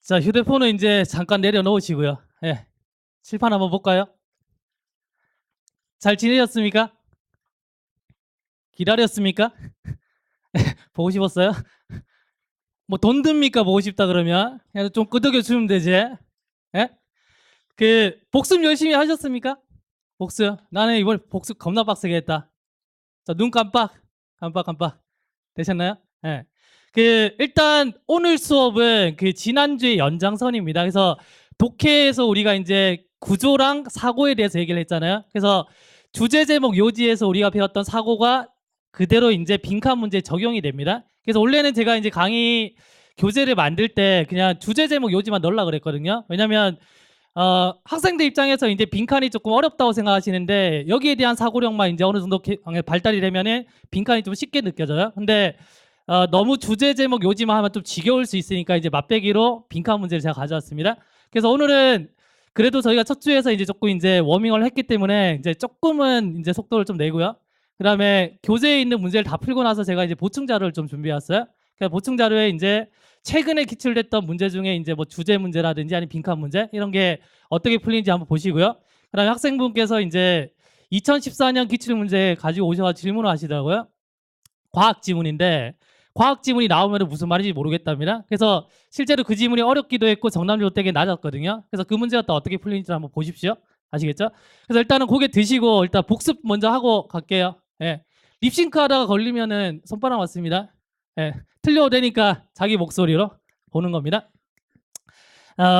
자, 휴대폰은 이제 잠깐 내려놓으시고요. 예. 칠판 한번 볼까요? 잘 지내셨습니까? 기다렸습니까? 보고 싶었어요? 뭐 돈 듭니까? 보고 싶다 그러면 그냥 좀 끄덕여 주면 되지. 예? 그 복습 열심히 하셨습니까? 복습. 나는 이번 복습 겁나 빡세게 했다. 자, 눈 깜빡 되셨나요? 예. 그 일단 오늘 수업은 그 지난주의 연장선입니다. 그래서 독해에서 우리가 이제 구조랑 사고에 대해서 얘기를 했잖아요. 그래서 주제 제목 요지에서 우리가 배웠던 사고가 그대로 이제 빈칸 문제에 적용이 됩니다. 그래서 원래는 제가 이제 강의 교재를 만들 때 그냥 주제 제목 요지만 넣으려고 그랬거든요. 왜냐면 학생들 입장에서 이제 빈칸이 조금 어렵다고 생각하시는데 여기에 대한 사고력만 이제 어느 정도 발달이 되면은 빈칸이 좀 쉽게 느껴져요. 근데 너무 주제 제목 요지만 하면 좀 지겨울 수 있으니까 이제 맛배기로 빈칸 문제를 제가 가져왔습니다. 그래서 오늘은 그래도 저희가 첫 주에서 이제 조금 이제 워밍을 했기 때문에 이제 조금은 이제 속도를 좀 내고요. 그다음에 교재에 있는 문제를 다 풀고 나서 제가 이제 보충 자료를 좀 준비해왔어요. 그러니까 보충 자료에 이제 최근에 기출됐던 문제 중에 이제 뭐 주제 문제라든지 아니면 빈칸 문제 이런 게 어떻게 풀리는지 한번 보시고요. 그다음에 학생분께서 이제 2014년 기출 문제 가지고 오셔서 질문을 하시더라고요. 과학 지문인데 과학 지문이 나오면 무슨 말인지 모르겠답니다. 그래서 실제로 그 지문이 어렵기도 했고 정답률도 되게 낮았거든요. 그래서 그 문제가 또 어떻게 풀리는지 한번 보십시오. 아시겠죠? 그래서 일단은 고개 드시고 일단 복습 먼저 하고 갈게요. 예. 립싱크 하다가 걸리면은 손바닥 맞습니다. 예. 틀려도 되니까 자기 목소리로 보는 겁니다.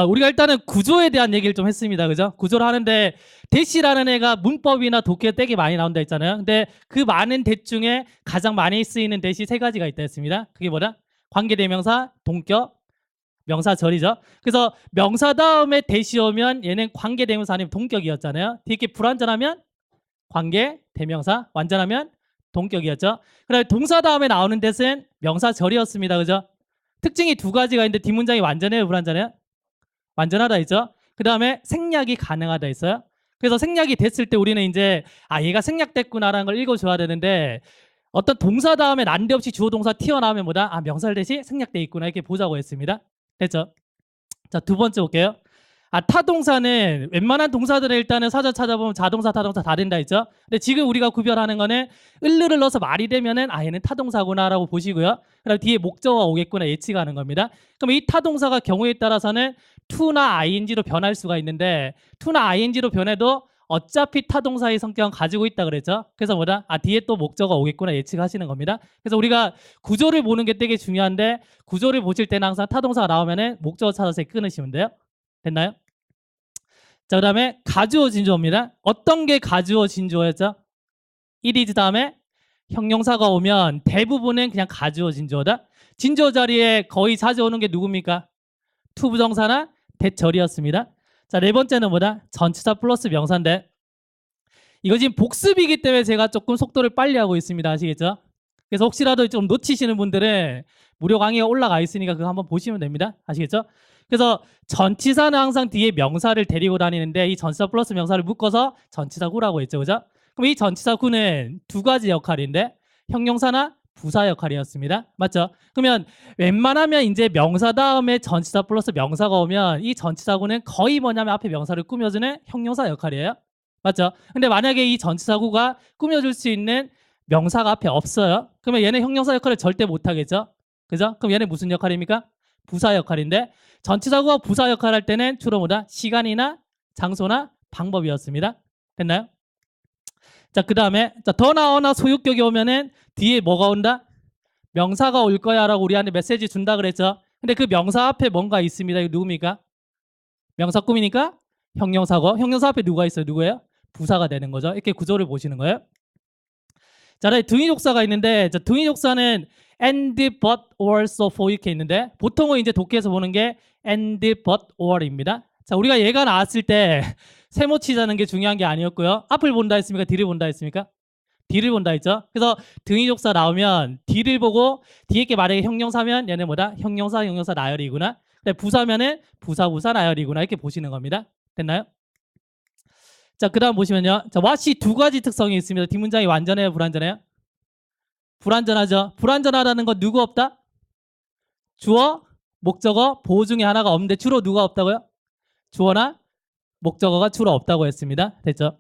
우리가 일단은 구조에 대한 얘기를 좀 했습니다. 그죠? 구조를 하는데 대시라는 애가 문법이나 독해 되게 많이 나온다 했잖아요. 근데 그 많은 대 중에 가장 많이 쓰이는 대시 세 가지가 있다 했습니다. 그게 뭐다? 관계대명사, 동격, 명사절이죠. 그래서 명사 다음에 대시 오면 얘는 관계대명사 아니면 동격이었잖아요. 뒤에 불완전하면 관계대명사, 완전하면 동격이었죠. 그다음에 동사 다음에 나오는 대신 명사절이었습니다. 그죠? 특징이 두 가지가 있는데 뒷문장이 완전해요, 불완전해요? 완전하다 했죠. 그 다음에 생략이 가능하다 했어요. 그래서 생략이 됐을 때 우리는 이제 얘가 생략됐구나라는 걸 읽어줘야 되는데 어떤 동사 다음에 난데없이 주어 동사 튀어나오면 뭐다? 명사절 대시 생략돼 있구나 이렇게 보자고 했습니다. 됐죠? 자, 두 번째 볼게요. 타동사는 웬만한 동사들은 일단은 사전 찾아보면 자동사, 타동사 다 된다 했죠. 근데 지금 우리가 구별하는 거는 을르를 넣어서 말이 되면은 얘는 타동사구나라고 보시고요. 그다음 뒤에 목적어가 오겠구나 예측하는 겁니다. 그럼 이 타동사가 경우에 따라서는 to나 ing로 변할 수가 있는데 to나 ing로 변해도 어차피 타동사의 성격은 가지고 있다 그랬죠. 그래서 뭐다? 뒤에 또 목적어가 오겠구나 예측하시는 겁니다. 그래서 우리가 구조를 보는 게 되게 중요한데 구조를 보실 때는 항상 타동사가 나오면은 목적어 찾아서 끊으시면 돼요. 됐나요? 자, 그 다음에 가주어 진주어입니다. 어떤 게 가주어 진주어였죠? it is 다음에 형용사가 오면 대부분은 그냥 가주어 진주어다. 진주어 자리에 거의 자주 오는 게 누굽니까? to 부정사나 대절이었습니다. 자, 네 번째는 뭐다? 전치사 플러스 명사인데 이거 지금 복습이기 때문에 제가 조금 속도를 빨리 하고 있습니다. 아시겠죠? 그래서 혹시라도 좀 놓치시는 분들은 무료 강의가 올라가 있으니까 그거 한번 보시면 됩니다. 아시겠죠? 그래서 전치사는 항상 뒤에 명사를 데리고 다니는데 이 전치사 플러스 명사를 묶어서 전치사구라고 했죠. 그죠? 그럼 이 전치사구는 두 가지 역할인데 형용사나 부사 역할이었습니다. 맞죠? 그러면 웬만하면 이제 명사 다음에 전치사 플러스 명사가 오면 이 전치사구는 거의 뭐냐면 앞에 명사를 꾸며주는 형용사 역할이에요. 맞죠? 근데 만약에 이 전치사구가 꾸며줄 수 있는 명사가 앞에 없어요. 그러면 얘는 형용사 역할을 절대 못하겠죠? 그죠? 그럼 얘는 무슨 역할입니까? 부사 역할인데 전치사구가 부사 역할을 할 때는 주로 뭐다? 시간이나 장소나 방법이었습니다. 됐나요? 자, 그 다음에 더 나오나 소유격이 오면은 뒤에 뭐가 온다? 명사가 올 거야 라고 우리한테 메시지 준다 그랬죠. 근데 그 명사 앞에 뭔가 있습니다. 이거 누굽니까? 명사 꾸미니까 형용사고 형용사 앞에 누가 있어요? 누구예요? 부사가 되는 거죠. 이렇게 구조를 보시는 거예요. 자, 등위족사가 있는데 등위족사는 and, but, or, so, for 이렇게 있는데 보통은 이제 독해에서 보는 게 and, but, or입니다. 자, 우리가 얘가 나왔을 때 세모 치자는 게 중요한 게 아니었고요. 앞을 본다 했습니까? 뒤를 본다 했습니까? 뒤를 본다 했죠. 그래서 등위족사 나오면 뒤를 보고 뒤에 게 만약에 형용사면 얘는 뭐다? 형용사 나열이구나. 부사면은 부사 나열이구나 이렇게 보시는 겁니다. 됐나요? 자, 그 다음 보시면요. 자, what이 두 가지 특성이 있습니다. 뒷문장이 완전해요? 불완전해요? 불완전하죠. 불완전하다는 건 누구 없다? 주어, 목적어, 보호 중에 하나가 없는데 주로 누가 없다고요? 주어나 목적어가 주로 없다고 했습니다. 됐죠?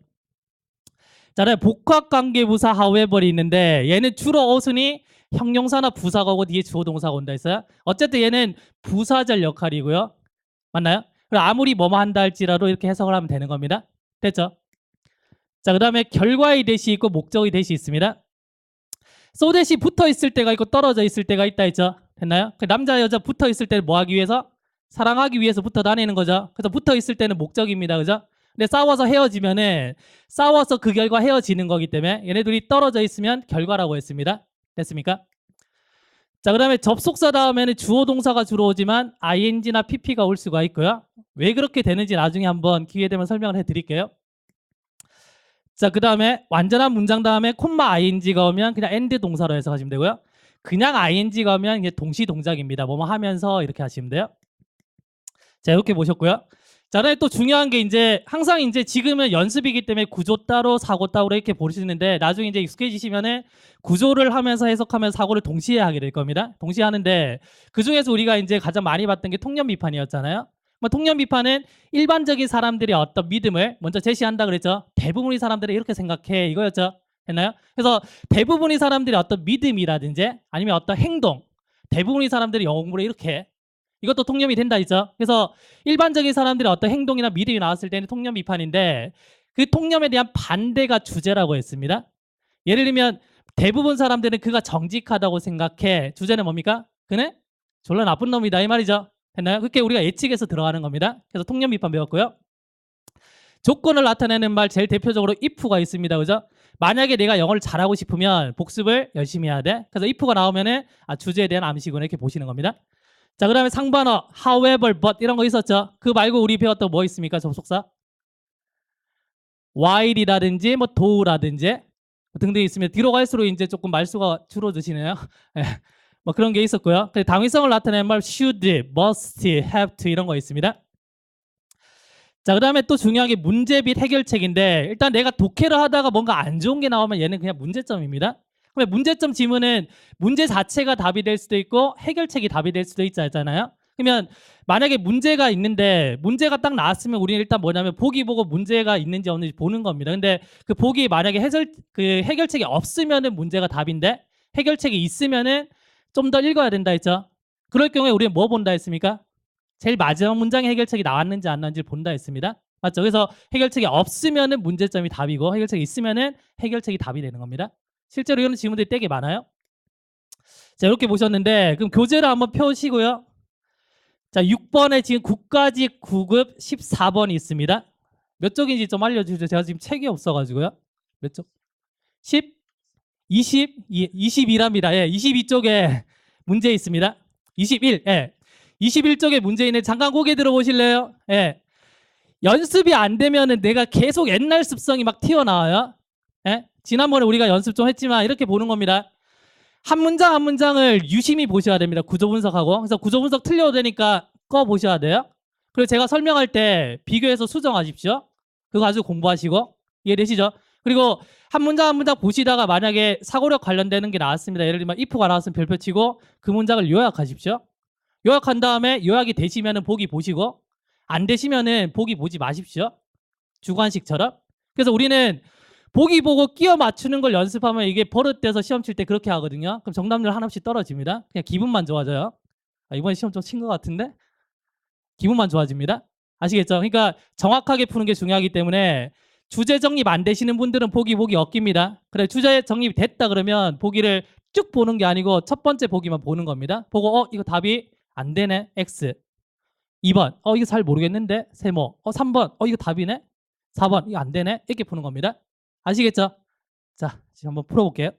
자, 그다음에 복합관계부사 however이 있는데 얘는 주로 어순이 형용사나 부사가고 뒤에 주어 동사가 온다 했어요. 어쨌든 얘는 부사절 역할이고요. 맞나요? 그리고 아무리 뭐뭐 한다 할지라도 이렇게 해석을 하면 되는 겁니다. 됐죠? 자, 그다음에 결과의 대시 있고 목적의 대시 있습니다. so 대시 붙어 있을 때가 있고 떨어져 있을 때가 있다 했죠. 됐나요? 그 남자 여자 붙어 있을 때는 뭐 하기 위해서? 사랑하기 위해서 붙어 다니는 거죠. 그래서 붙어 있을 때는 목적입니다. 그죠? 근데 싸워서 헤어지면은 싸워서 그 결과 헤어지는 거기 때문에 얘네들이 떨어져 있으면 결과라고 했습니다. 됐습니까? 자, 그다음에 접속사 다음에는 주어 동사가 주로 오지만 ing나 pp가 올 수가 있고요. 왜 그렇게 되는지 나중에 한번 기회 되면 설명을 해드릴게요. 자, 그다음에 완전한 문장 다음에 콤마 ing가 오면 그냥 end 동사로 해석하시면 되고요. 그냥 ing가 오면 이제 동시 동작입니다. 뭐뭐 하면서 이렇게 하시면 돼요. 자, 이렇게 보셨고요. 자, 그다음에 또 중요한 게 이제 항상 이제 지금은 연습이기 때문에 구조 따로 사고 따로 이렇게 보시는데 나중에 이제 익숙해지시면은 구조를 하면서 해석하면서 사고를 동시에 하게 될 겁니다. 동시에 하는데 그 중에서 우리가 이제 가장 많이 봤던 게 통념 비판이었잖아요. 뭐 통념 비판은 일반적인 사람들의 어떤 믿음을 먼저 제시한다 그랬죠. 대부분의 사람들이 이렇게 생각해 이거였죠. 됐나요? 그래서 대부분의 사람들의 어떤 믿음이라든지 아니면 어떤 행동, 대부분의 사람들이 영어 공부를 이렇게 해. 이것도 통념이 된다 했죠. 그래서 일반적인 사람들의 어떤 행동이나 믿음이 나왔을 때는 통념 비판인데 그 통념에 대한 반대가 주제라고 했습니다. 예를 들면 대부분 사람들은 그가 정직하다고 생각해. 주제는 뭡니까? 그는 졸라 나쁜 놈이다 이 말이죠. 됐나요? 그렇게 우리가 예측해서 들어가는 겁니다. 그래서 통념 비판 배웠고요. 조건을 나타내는 말 제일 대표적으로 if가 있습니다. 그죠? 만약에 내가 영어를 잘하고 싶으면 복습을 열심히 해야 돼. 그래서 if가 나오면은 주제에 대한 암시구나 이렇게 보시는 겁니다. 자, 그다음에 상반어 however, but 이런 거 있었죠. 그 말고 우리 배웠던 뭐 있습니까? 접속사 while이라든지 뭐 do라든지 등등 있으면 뒤로 갈수록 이제 조금 말수가 줄어드시네요. 뭐 그런 게 있었고요. 당위성을 나타내는 말 should, must, have to 이런 거 있습니다. 자, 그다음에 또 중요한 게 문제 및 해결책인데 일단 내가 독해를 하다가 뭔가 안 좋은 게 나오면 얘는 그냥 문제점입니다. 그러면 문제점 지문은 문제 자체가 답이 될 수도 있고 해결책이 답이 될 수도 있잖아요. 그러면 만약에 문제가 있는데 문제가 딱 나왔으면 우리는 일단 뭐냐면 보기 보고 문제가 있는지 없는지 보는 겁니다. 근데 그 보기 만약에 그 해결책이 없으면은 문제가 답인데 해결책이 있으면은 좀 더 읽어야 된다 했죠. 그럴 경우에 우리는 뭐 본다 했습니까? 제일 마지막 문장에 해결책이 나왔는지 안 나왔는지 본다 했습니다. 맞죠? 그래서 해결책이 없으면은 문제점이 답이고 해결책이 있으면은 해결책이 답이 되는 겁니다. 실제로 이런 질문들이 되게 많아요. 자, 이렇게 보셨는데 그럼 교재를 한번 펴시고요. 자, 6번에 지금 국가직 9급 14번이 있습니다. 몇 쪽인지 좀 알려주세요. 제가 지금 책이 없어가지고요. 몇 쪽? 10? 20? 22랍니다. 예, 22쪽에 문제 있습니다. 21, 예. 21쪽에 문제 있는 잠깐 고개 들어보실래요? 예. 연습이 안 되면은 내가 계속 옛날 습성이 막 튀어나와요. 예? 지난번에 우리가 연습 좀 했지만 이렇게 보는 겁니다. 한 문장 한 문장을 유심히 보셔야 됩니다. 구조 분석하고. 그래서 구조 분석 틀려도 되니까 꺼 보셔야 돼요. 그리고 제가 설명할 때 비교해서 수정하십시오. 그거 아주 공부하시고. 이해되시죠? 그리고 한 문장 한 문장 보시다가 만약에 사고력 관련되는 게 나왔습니다. 예를 들면 if가 나왔으면 별표 치고 그 문장을 요약하십시오. 요약한 다음에 요약이 되시면은 보기 보시고 안 되시면은 보기 보지 마십시오. 주관식처럼. 그래서 우리는 보기 보고 끼워 맞추는 걸 연습하면 이게 버릇돼서 시험 칠 때 그렇게 하거든요. 그럼 정답률 하나씩 떨어집니다. 그냥 기분만 좋아져요. 이번에 시험 좀 친 것 같은데 기분만 좋아집니다. 아시겠죠? 그러니까 정확하게 푸는 게 중요하기 때문에 주제 정립 안 되시는 분들은 보기 어깁니다. 그래 주제 정립이 됐다 그러면 보기를 쭉 보는 게 아니고 첫 번째 보기만 보는 겁니다. 보고 이거 답이 안 되네. X. 2번. 이거 잘 모르겠는데. 세모. 3번. 이거 답이네. 4번. 이거 안 되네. 이렇게 푸는 겁니다. 아시겠죠? 자, 지금 한번 풀어볼게요.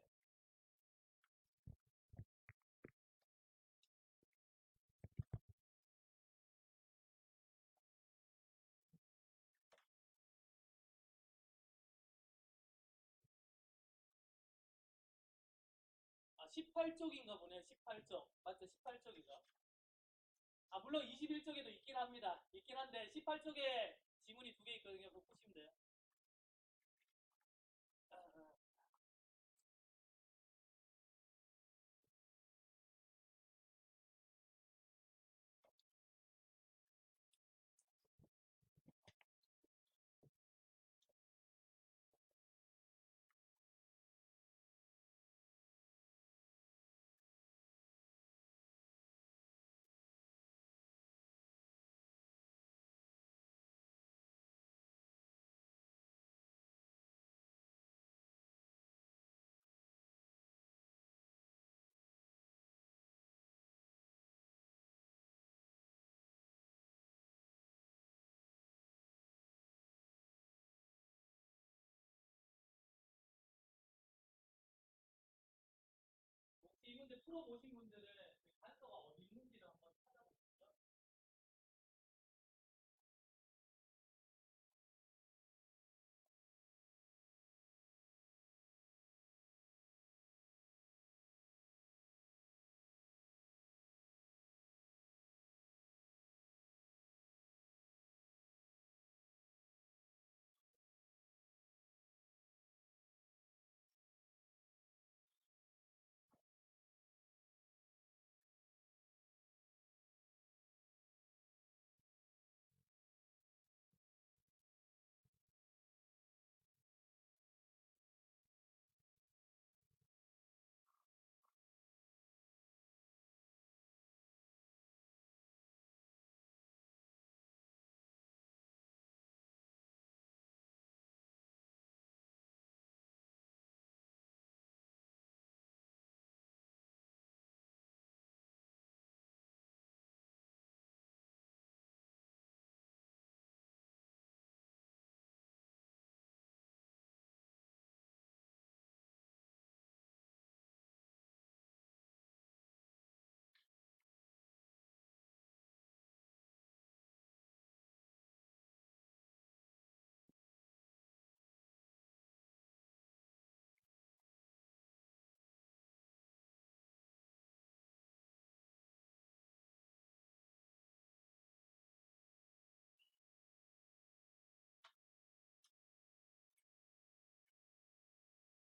아, 18쪽인가 보네. 18쪽. 맞죠? 18쪽이죠. 물론 21쪽에도 있긴 합니다. 있긴 한데 18쪽에 지문이 두 개 있거든요. 그거 보시면 돼요. 풀어보신 분들은 그 단서가 어디 있는지를 한번 찾아보시죠.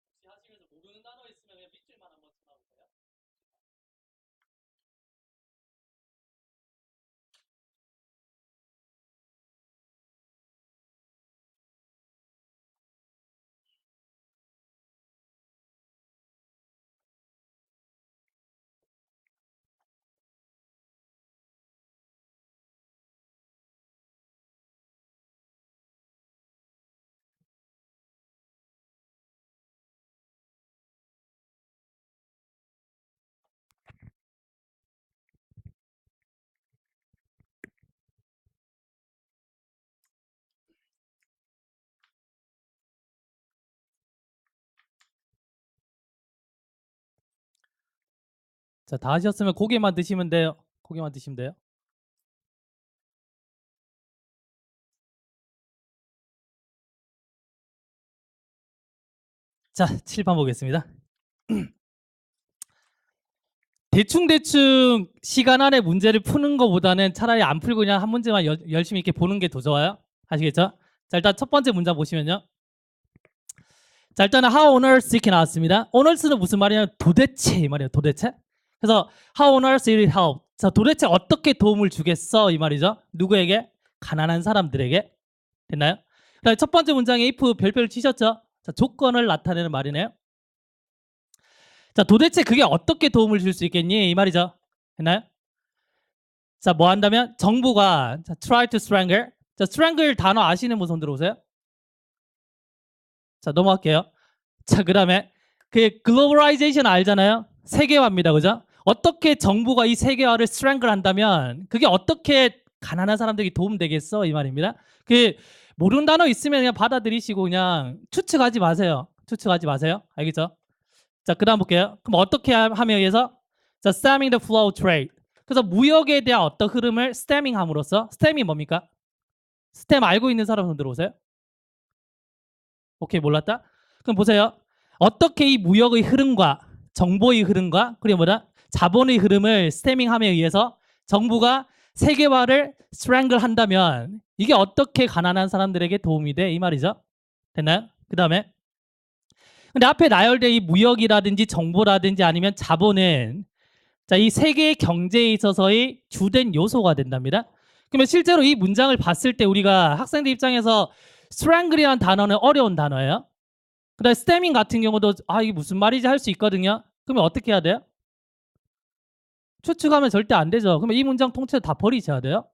혹시 하시면서 모르는 단어 있으면 그냥 밑줄만 한번 쳐다보세요. 자, 다 하셨으면 고개만 드시면 돼요. 고개만 드시면 돼요. 자, 7번 보겠습니다. 대충대충 시간 안에 문제를 푸는 것보다는 차라리 안 풀고 그냥 한 문제만 열심히 이렇게 보는 게 더 좋아요. 아시겠죠? 자, 일단 첫 번째 문장 보시면요. 자, 일단은 how on earth 이렇게 나왔습니다. on earth는 무슨 말이냐면 도대체 이 말이에요. 도대체. 그래서 how on earth will it help? 자, 도대체 어떻게 도움을 주겠어 이 말이죠. 누구에게? 가난한 사람들에게. 됐나요? 그다음에 첫 번째 문장에 if 별표를 치셨죠? 자, 조건을 나타내는 말이네요. 자, 도대체 그게 어떻게 도움을 줄 수 있겠니? 이 말이죠. 됐나요? 자, 뭐 한다면 정부가 자, try to strangle. 자, strangle 단어 아시는 분 손 들어오세요. 자, 넘어갈게요. 자, 그다음에 그 글로벌라이제이션 알잖아요. 세계화입니다. 그죠? 어떻게 정부가 이 세계화를 strangle 한다면 그게 어떻게 가난한 사람들에게 도움되겠어? 이 말입니다. 그 모르는 단어 있으면 그냥 받아들이시고 그냥 추측하지 마세요. 추측하지 마세요. 알겠죠? 자, 그다음 볼게요. 그럼 어떻게 하면 위해서 자, stemming the flow of trade. 그래서 무역에 대한 어떤 흐름을 stemming 함으로써 stem이 뭡니까? stem 알고 있는 사람 손 들어오세요. 오케이, 몰랐다? 그럼 보세요. 어떻게 이 무역의 흐름과 정보의 흐름과 그리고 뭐다? 자본의 흐름을 스태밍함에 의해서 정부가 세계화를 strangle 한다면 이게 어떻게 가난한 사람들에게 도움이 돼? 이 말이죠. 됐나요? 그 다음에 근데 앞에 나열된 이 무역이라든지 정보라든지 아니면 자본은 자, 이 세계 경제에 있어서의 주된 요소가 된답니다. 그러면 실제로 이 문장을 봤을 때 우리가 학생들 입장에서 strangle이라는 단어는 어려운 단어예요. 그다음에 stemming 같은 경우도 아 이게 무슨 말이지 할 수 있거든요. 그러면 어떻게 해야 돼요? 추측하면 절대 안 되죠. 그러면 이 문장 통째로 다 버리셔야 돼요.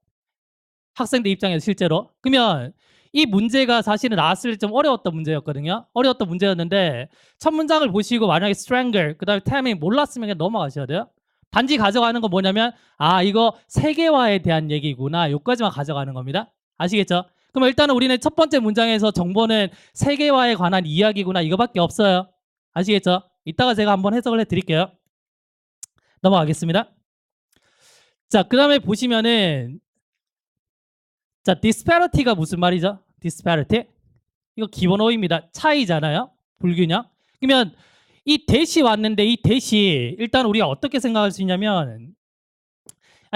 학생들 입장에서 실제로. 그러면 이 문제가 사실은 나왔을 때 좀 어려웠던 문제였거든요. 어려웠던 문제였는데 첫 문장을 보시고 만약에 strangle 그다음에 timing 몰랐으면 그냥 넘어가셔야 돼요. 단지 가져가는 건 뭐냐면 아 이거 세계화에 대한 얘기구나. 여기까지만 가져가는 겁니다. 아시겠죠? 그럼 일단은 우리는 첫 번째 문장에서 정보는 세계화에 관한 이야기구나 이거밖에 없어요. 아시겠죠? 이따가 제가 한번 해석을 해드릴게요. 넘어가겠습니다. 자, 그 다음에 보시면은, 자, disparity가 무슨 말이죠? disparity? 이거 기본 어휘입니다. 차이잖아요. 불균형. 그러면 이 대시 왔는데 이 대시 일단 우리가 어떻게 생각할 수 있냐면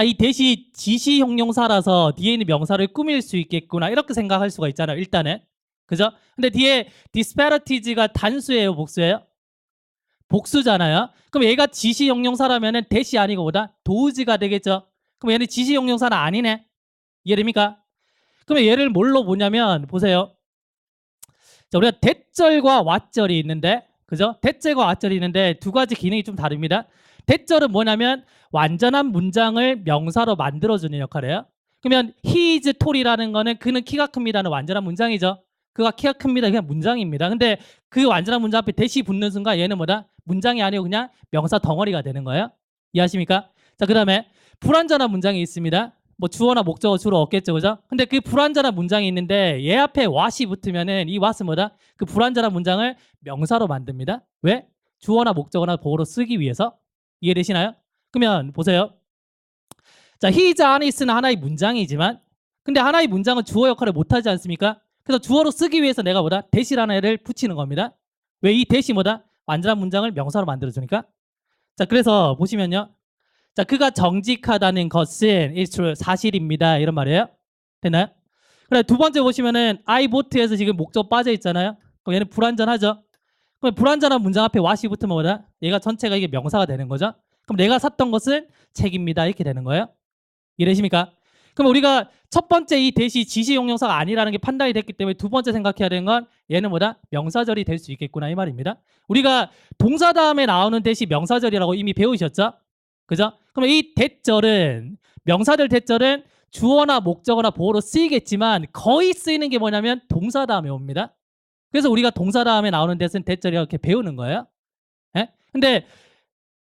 이 대시 지시 형용사라서 뒤에 있는 명사를 꾸밀 수 있겠구나 이렇게 생각할 수가 있잖아요. 일단은. 그죠? 근데 뒤에 disparities가 단수예요, 복수예요? 복수잖아요. 그럼 얘가 지시 형용사라면은 대시 아니고 보다 도우지가 되겠죠. 그럼 얘는 지시 형용사는 아니네. 이해됩니까? 그러면 얘를 뭘로 보냐면 보세요. 자, 우리가 대절과 왓절이 있는데, 그죠? 대절과 왓절이 있는데 두 가지 기능이 좀 다릅니다. 대절은 뭐냐면 완전한 문장을 명사로 만들어주는 역할을 해요. 그러면 he is tall이라는 거는 그는 키가 큽니다는 완전한 문장이죠. 그가 키가 큽니다. 그냥 문장입니다. 근데 그 완전한 문장 앞에 대시 붙는 순간 얘는 뭐다? 문장이 아니고 그냥 명사 덩어리가 되는 거예요. 이해하십니까? 자, 그 다음에 불완전한 문장이 있습니다. 뭐 주어나 목적어 주로 없겠죠, 그죠? 근데 그 불완전한 문장이 있는데 얘 앞에 what이 붙으면은 이 what은 뭐다? 그 불완전한 문장을 명사로 만듭니다. 왜? 주어나 목적어나 보어로 쓰기 위해서. 이해되시나요? 그러면 보세요. 자, he is honest는 하나의 문장이지만 근데 하나의 문장은 주어 역할을 못하지 않습니까? 그래서 주어로 쓰기 위해서 내가 뭐다? 대시라는 애를 붙이는 겁니다. 왜 이 대시 뭐다? 완전한 문장을 명사로 만들어주니까. 자, 그래서 보시면요. 자, 그가 정직하다는 것은 is true, 사실입니다. 이런 말이에요. 됐나요? 그래, 두 번째 보시면은 I boat에서 지금 목적 빠져 있잖아요. 그럼 얘는 불완전하죠. 그럼 불완전한 문장 앞에 what이 붙으면 뭐다? 얘가 전체가 이게 명사가 되는 거죠. 그럼 내가 샀던 것은 책입니다. 이렇게 되는 거예요. 이해되십니까? 그럼 우리가 첫 번째 이 대시 지시 형용사가 아니라는 게 판단이 됐기 때문에 두 번째 생각해야 되는 건 얘는 뭐다? 명사절이 될 수 있겠구나 이 말입니다. 우리가 동사 다음에 나오는 대시 명사절이라고 이미 배우셨죠? 그죠? 그러면 이 대절은 명사절 대절은 주어나 목적어나 보어로 쓰이겠지만 거의 쓰이는 게 뭐냐면 동사 다음에 옵니다. 그래서 우리가 동사 다음에 나오는 대신 대절이라고 이렇게 배우는 거예요. 예? 근데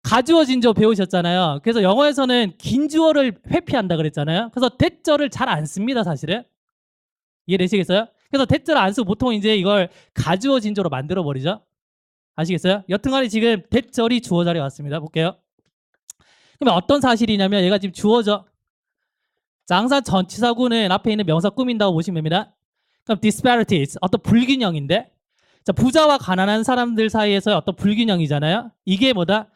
가주어 진주어 배우셨잖아요. 그래서 영어에서는 긴 주어를 회피한다 그랬잖아요. 그래서 대절을 잘 안 씁니다, 사실은. 이해되시겠어요? 그래서 대절을 안 쓰고 보통 이제 이걸 가주어 진주어로 만들어 버리죠. 아시겠어요? 여튼간에 지금 대절이 주어 자리에 왔습니다. 볼게요. 그러면 어떤 사실이냐면 얘가 지금 주어져. 자, 항상 전치사구는 앞에 있는 명사 꾸민다고 보시면 됩니다. 그럼 disparities, 어떤 불균형인데, 자, 부자와 가난한 사람들 사이에서의 어떤 불균형이잖아요. 이게 뭐다?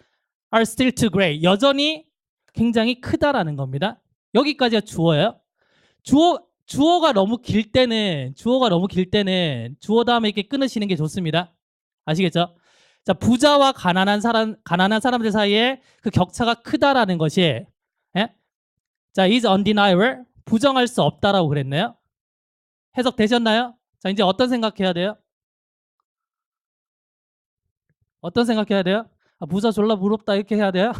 are still too great. 여전히 굉장히 크다라는 겁니다. 여기까지가 주어예요. 주어가 너무 길 때는 주어 다음에 이렇게 끊으시는 게 좋습니다. 아시겠죠? 자, 부자와 가난한 사람들 사이에 그 격차가 크다라는 것이, 예? 자, is undeniable. 부정할 수 없다라고 그랬네요. 해석 되셨나요? 자, 이제 어떤 생각해야 돼요? 어떤 생각해야 돼요? 부자 졸라 부럽다 이렇게 해야 돼요?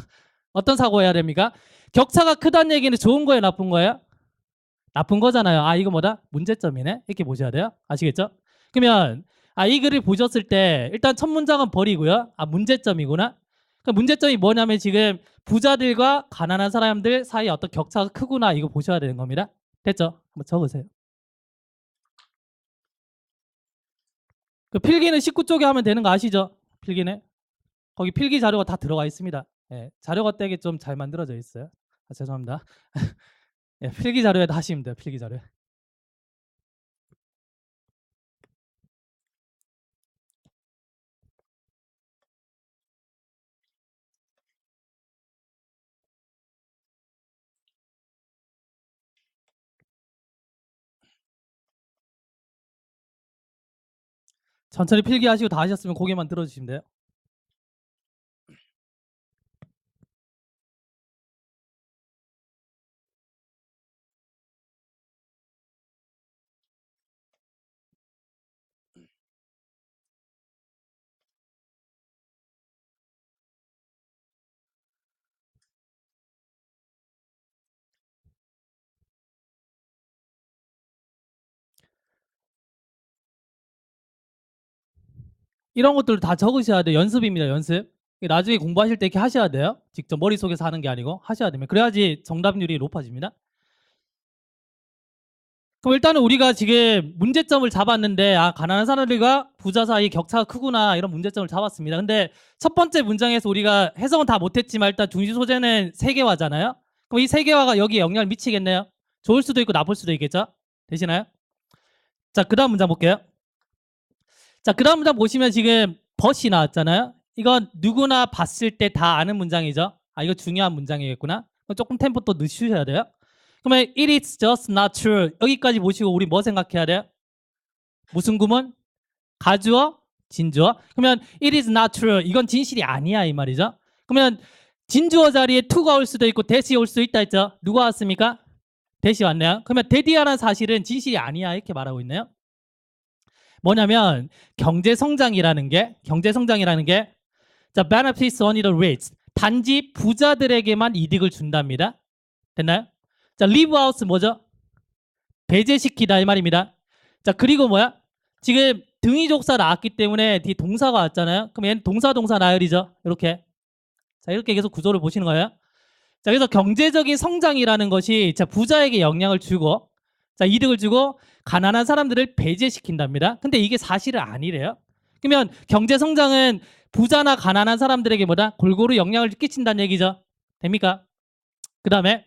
어떤 사고 해야 됩니까? 격차가 크다는 얘기는 좋은 거예요, 나쁜 거예요? 나쁜 거잖아요. 이거 뭐다? 문제점이네. 이렇게 보셔야 돼요. 아시겠죠? 그러면 이 글을 보셨을 때 일단 첫 문장은 버리고요. 문제점이구나. 그러니까 문제점이 뭐냐면 지금 부자들과 가난한 사람들 사이에 어떤 격차가 크구나 이거 보셔야 되는 겁니다. 됐죠? 한번 적으세요. 그 필기는 19쪽에 하면 되는 거 아시죠? 필기는 거기 필기 자료가 다 들어가 있습니다. 예, 자료가 되게 좀 잘 만들어져 있어요. 죄송합니다. 예, 필기 자료에 다 하시면 돼요. 필기 자료에. 천천히 필기하시고 다 하셨으면 고개만 들어주시면 돼요. 이런 것들을 다 적으셔야 돼요. 연습입니다. 연습. 나중에 공부하실 때 이렇게 하셔야 돼요. 직접 머릿속에서 하는 게 아니고 하셔야 됩니다. 그래야지 정답률이 높아집니다. 그럼 일단은 우리가 지금 문제점을 잡았는데 아 가난한 사람들과 부자 사이 격차가 크구나 이런 문제점을 잡았습니다. 근데 첫 번째 문장에서 우리가 해석은 다 못했지만 일단 중심 소재는 세계화잖아요. 그럼 이 세계화가 여기에 영향을 미치겠네요. 좋을 수도 있고 나쁠 수도 있겠죠. 되시나요? 자, 그다음 문장 볼게요. 자, 그다음 문장 보시면 지금 벗이 나왔잖아요. 이건 누구나 봤을 때 다 아는 문장이죠. 아, 이거 중요한 문장이겠구나. 그럼 조금 템포 또 늦추셔야 돼요. 그러면 it is just not true. 여기까지 보시고 우리 뭐 생각해야 돼요? 무슨 구문? 가주어, 진주어. 그러면 it is not true. 이건 진실이 아니야 이 말이죠. 그러면 진주어 자리에 to가 올 수도 있고 that이 올 수 있다 했죠. 누가 왔습니까? that이 왔네요. 그러면 that이라는 사실은 진실이 아니야 이렇게 말하고 있네요. 뭐냐면 경제 성장이라는 게 자, benefits only the rich. 단지 부자들에게만 이득을 준답니다. 됐나요? 자, live out 뭐죠? 배제시키다 이 말입니다. 자, 그리고 뭐야? 지금 등위족사 나왔기 때문에 뒤 동사가 왔잖아요. 그럼 얘는 동사 나열이죠. 이렇게. 자, 이렇게 계속 구조를 보시는 거예요. 자, 그래서 경제적인 성장이라는 것이 자, 부자에게 영향을 주고 자, 이득을 주고 가난한 사람들을 배제시킨답니다. 근데 이게 사실은 아니래요. 그러면 경제 성장은 부자나 가난한 사람들에게 뭐다? 골고루 영향을 끼친다는 얘기죠. 됩니까? 그다음에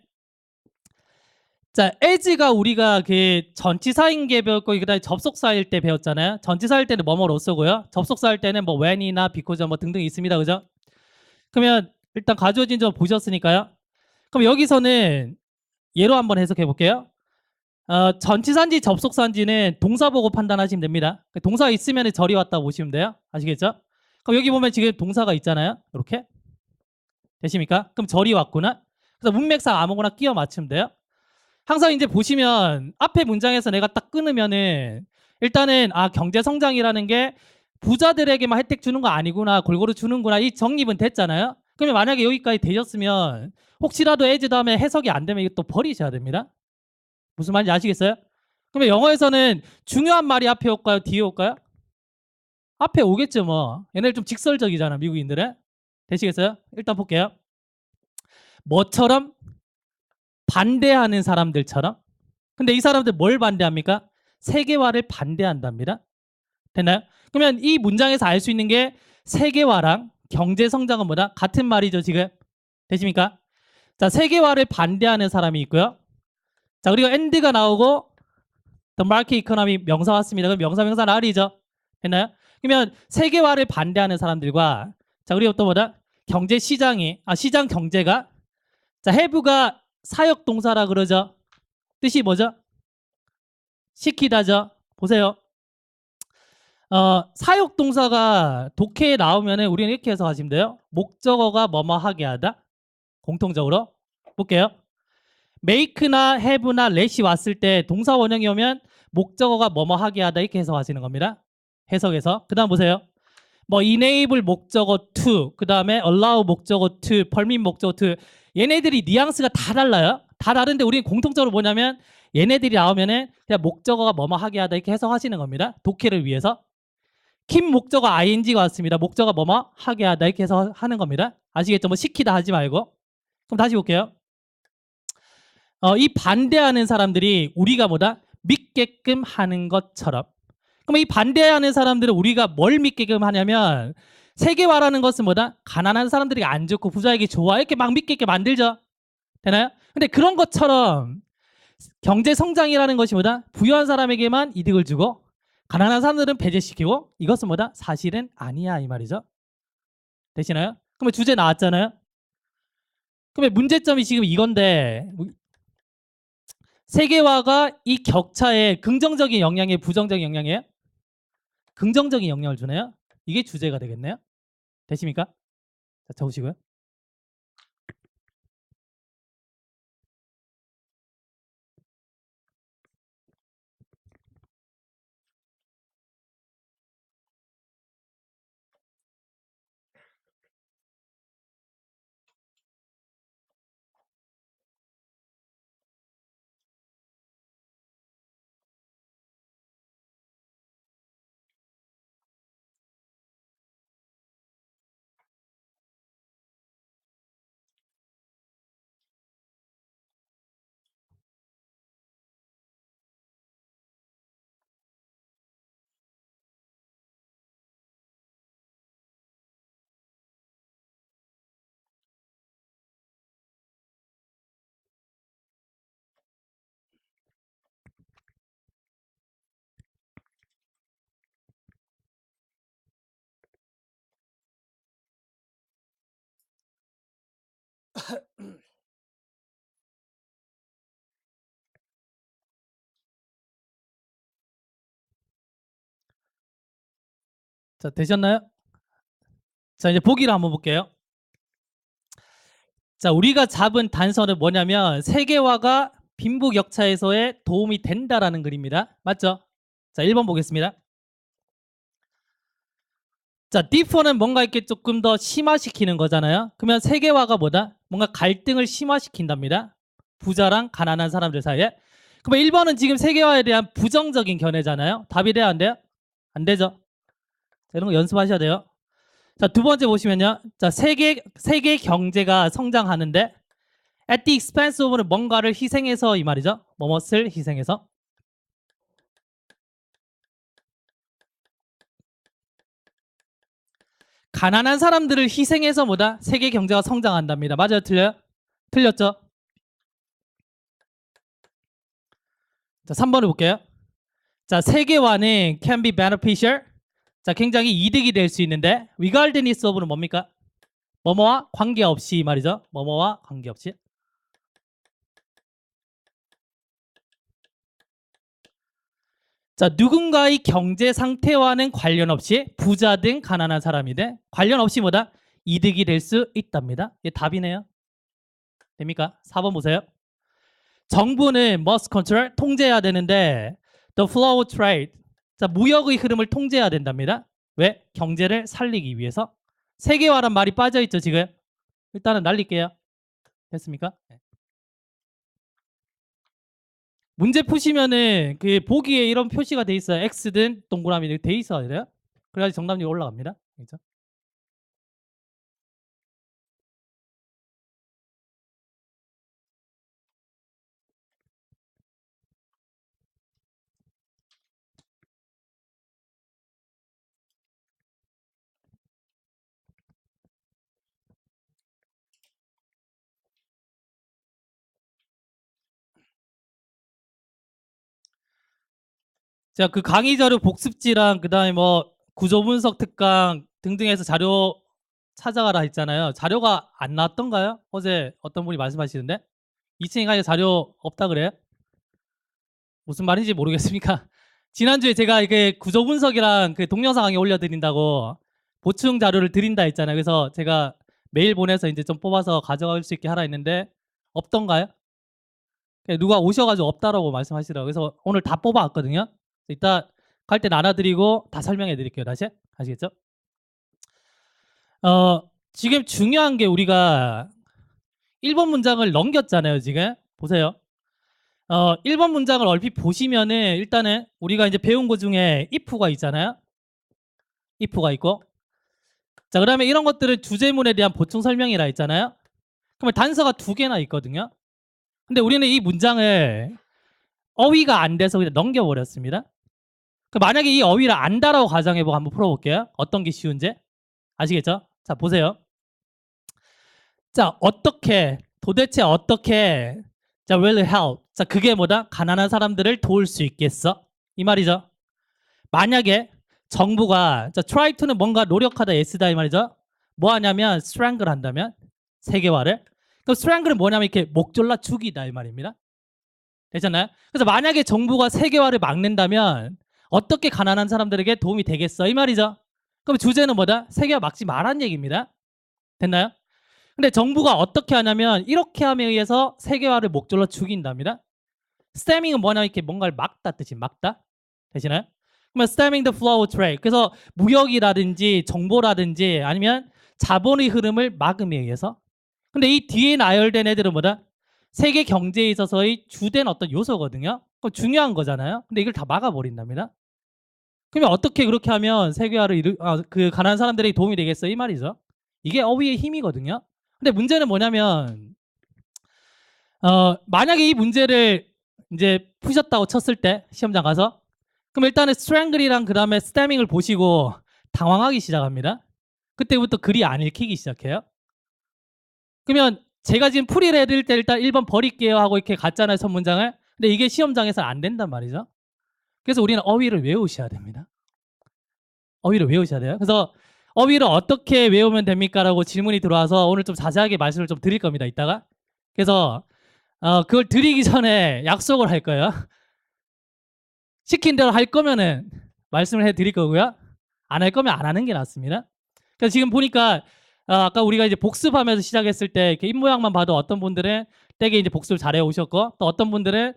자, as가 우리가 그 전치사인계 배웠고 그다음에 접속사일 때 배웠잖아요. 전치사일 때는 뭐뭐로 쓰고요. 접속사일 때는 뭐 when이나 because 뭐 등등 있습니다. 그죠? 그러면 일단 가주어진 점 보셨으니까요. 그럼 여기서는 예로 한번 해석해 볼게요. 전치사인지 접속사인지는 동사 보고 판단하시면 됩니다. 동사가 있으면 절이 왔다고 보시면 돼요. 아시겠죠? 그럼 여기 보면 지금 동사가 있잖아요. 이렇게. 되십니까? 그럼 절이 왔구나. 그래서 문맥상 아무거나 끼워 맞추면 돼요. 항상 이제 보시면 앞에 문장에서 내가 딱 끊으면은 일단은 아 경제 성장이라는 게 부자들에게만 혜택 주는 거 아니구나 골고루 주는구나 이 정립은 됐잖아요. 그러면 만약에 여기까지 되셨으면 혹시라도 as 다음에 해석이 안 되면 이거 또 버리셔야 됩니다. 무슨 말인지 아시겠어요? 그러면 영어에서는 중요한 말이 앞에 올까요? 뒤에 올까요? 앞에 오겠죠 뭐. 얘네들 좀 직설적이잖아 미국인들은. 되시겠어요? 일단 볼게요. 뭐처럼? 반대하는 사람들처럼. 근데 이 사람들 뭘 반대합니까? 세계화를 반대한답니다. 됐나요? 그러면 이 문장에서 알 수 있는 게 세계화랑 경제 성장은 뭐다? 같은 말이죠 지금. 되십니까? 자, 세계화를 반대하는 사람이 있고요. 자, 그리고 and가 나오고 the market economy 명사 왔습니다. 그럼 명사 나리죠. 됐나요? 그러면 세계화를 반대하는 사람들과 자, 그리고 또 뭐다? 경제 시장이 시장 경제가 자, have가 사역 동사라 그러죠. 뜻이 뭐죠? 시키다죠. 보세요. 사역 동사가 독해에 나오면은 우리는 이렇게 해석하시면 돼요. 목적어가 뭐뭐 하게 하다. 공통적으로 볼게요. make나 have나 let이 왔을 때 동사 원형이 오면 목적어가 뭐뭐 하게 하다 이렇게 해석하시는 겁니다. 해석에서. 그다음 보세요. 뭐 enable 목적어 to, 그다음에 allow 목적어 to, permit 목적어 to. 얘네들이 뉘앙스가 다 달라요. 다 다른데 우리는 공통적으로 뭐냐면 얘네들이 나오면은 그냥 목적어가 뭐뭐 하게 하다 이렇게 해석하시는 겁니다. 독해를 위해서. 킴 목적어 ing가 왔습니다. 목적어 뭐뭐 하게 하다 이렇게 해석하는 겁니다. 아시겠죠? 뭐 시키다 하지 말고. 그럼 다시 볼게요. 이 반대하는 사람들이 우리가 뭐다? 믿게끔 하는 것처럼. 그럼 이 반대하는 사람들은 우리가 뭘 믿게끔 하냐면 세계화라는 것은 뭐다? 가난한 사람들이 안 좋고 부자에게 좋아 이렇게 막 믿게끔 만들죠. 되나요? 근데 그런 것처럼 경제 성장이라는 것이 뭐다? 부유한 사람에게만 이득을 주고 가난한 사람들은 배제시키고 이것은 뭐다? 사실은 아니야 이 말이죠. 되시나요? 그러면 주제 나왔잖아요. 그러면 문제점이 지금 이건데 세계화가 이 격차에 긍정적인 영향이에요? 부정적인 영향이에요? 긍정적인 영향을 주네요. 이게 주제가 되겠네요. 되십니까? 자, 적으시고요. 자, 되셨나요? 자, 이제 보기를 한번 볼게요. 자, 우리가 잡은 단서는 뭐냐면 세계화가 빈부격차에서의 도움이 된다라는 글입니다. 맞죠? 자, 1번 보겠습니다. 자, differ는 뭔가 이렇게 조금 더 심화시키는 거잖아요. 그러면 세계화가 뭐다? 뭔가 갈등을 심화시킨답니다. 부자랑 가난한 사람들 사이에. 그러면 1번은 지금 세계화에 대한 부정적인 견해잖아요. 답이 돼야 안 돼요? 안 되죠? 자, 이런 거 연습하셔야 돼요. 자, 두 번째 보시면요. 자, 세계 경제가 성장하는데 at the expense of는 뭔가를 희생해서 이 말이죠. 뭐뭇을 희생해서. 가난한 사람들을 희생해서 뭐다? 세계 경제가 성장한답니다. 맞아요? 틀려요? 틀렸죠? 자, 3번을 볼게요. 자, 세계화는 can be beneficial. 자, 굉장히 이득이 될 수 있는데 regardless of는 뭡니까? 뭐뭐와 관계없이 말이죠. 뭐뭐와 관계없이. 자, 누군가의 경제 상태와는 관련 없이 부자든 가난한 사람이든 관련 없이 뭐다? 이득이 될 수 있답니다. 이게 답이네요. 됩니까? 4번 보세요. 정부는 must control, 통제해야 되는데 the flow of trade, 자, 무역의 흐름을 통제해야 된답니다. 왜? 경제를 살리기 위해서. 세계화란 말이 빠져있죠 지금. 일단은 날릴게요. 됐습니까? 네. 문제 푸시면은 그 보기에 이런 표시가 돼 있어요. X든 동그라미 돼 있어야 돼요. 그래야지 정답률이 올라갑니다. 그렇죠? 제가 그 강의 자료 복습지랑 그다음에 뭐 구조 분석 특강 등등해서 자료 찾아가라 했잖아요. 자료가 안 나왔던가요? 어제 어떤 분이 말씀하시는데 2층에 가서 자료 없다 그래요? 무슨 말인지 모르겠습니까? 지난주에 제가 이게 구조 분석이랑 그 동영상 강의 올려드린다고 보충 자료를 드린다 했잖아요. 그래서 제가 메일 보내서 이제 좀 뽑아서 가져갈 수 있게 하라 했는데 없던가요? 누가 오셔가지고 없다라고 말씀하시더라고요. 그래서 오늘 다 뽑아왔거든요. 이따 갈 때 나눠드리고 다 설명해 드릴게요. 다시. 아시겠죠? 지금 중요한 게 우리가 1번 문장을 넘겼잖아요. 지금 보세요. 1번 문장을 얼핏 보시면은 일단은 우리가 이제 배운 것 중에 if가 있잖아요. if가 있고, 자, 그다음에 이런 것들은 주제문에 대한 보충 설명이라 했잖아요. 그러면 단서가 2개나 있거든요. 근데 우리는 이 문장을 어휘가 안 돼서 그냥 넘겨버렸습니다. 만약에 이 어휘를 안다라고 가정해보고 한번 풀어볼게요. 어떤 게 쉬운지 아시겠죠? 자, 보세요. 자, 어떻게, 도대체 어떻게, 자, will help. 자, 그게 뭐다? 가난한 사람들을 도울 수 있겠어? 이 말이죠. 만약에 정부가, 자, try to는 뭔가 노력하다, s다 이 말이죠. 뭐 하냐면 strangle 한다면 세계화를. 그럼 strangle은 뭐냐면 이렇게 목 졸라 죽이다 이 말입니다. 되잖아요? 그래서 만약에 정부가 세계화를 막는다면 어떻게 가난한 사람들에게 도움이 되겠어? 이 말이죠. 그럼 주제는 뭐다? 세계화 막지 말란 얘기입니다. 됐나요? 근데 정부가 어떻게 하냐면 이렇게 함에 의해서 세계화를 목졸라 죽인답니다. 스태밍은 뭐냐 이렇게 뭔가를 막다 뜻이 막다. 되시나요? 그러면 stemming the flow of trade. 그래서 무역이라든지 정보라든지 아니면 자본의 흐름을 막음에 의해서. 근데 이 뒤에 나열된 애들은 뭐다? 세계 경제에 있어서의 주된 어떤 요소거든요. 그럼 중요한 거잖아요. 근데 이걸 다 막아버린답니다. 그러면 어떻게 그렇게 하면 세계화를 그 가난한 사람들에게 도움이 되겠어? 이 말이죠. 이게 어휘의 힘이거든요. 근데 문제는 뭐냐면 만약에 이 문제를 이제 푸셨다고 쳤을 때 시험장 가서 그럼 일단은 strangle이랑 그 다음에 stemming을 보시고 당황하기 시작합니다. 그때부터 글이 안 읽히기 시작해요. 그러면 제가 지금 풀이를 해드릴 때 일단 1번 버릴게요 하고 이렇게 갔잖아요, 선문장을. 근데 이게 시험장에서는 안 된단 말이죠. 그래서 우리는 어휘를 외우셔야 됩니다. 어휘를 외우셔야 돼요. 그래서 어휘를 어떻게 외우면 됩니까? 라고 질문이 들어와서 오늘 좀 자세하게 말씀을 좀 드릴 겁니다. 이따가. 그래서 그걸 드리기 전에 약속을 할 거예요. 시킨 대로 할 거면은 말씀을 해드릴 거고요. 안 할 거면 안 하는 게 낫습니다. 그래서 지금 보니까 아까 우리가 이제 복습하면서 시작했을 때 이렇게 입 모양만 봐도 어떤 분들은 되게 이제 복습을 잘해 오셨고 또 어떤 분들은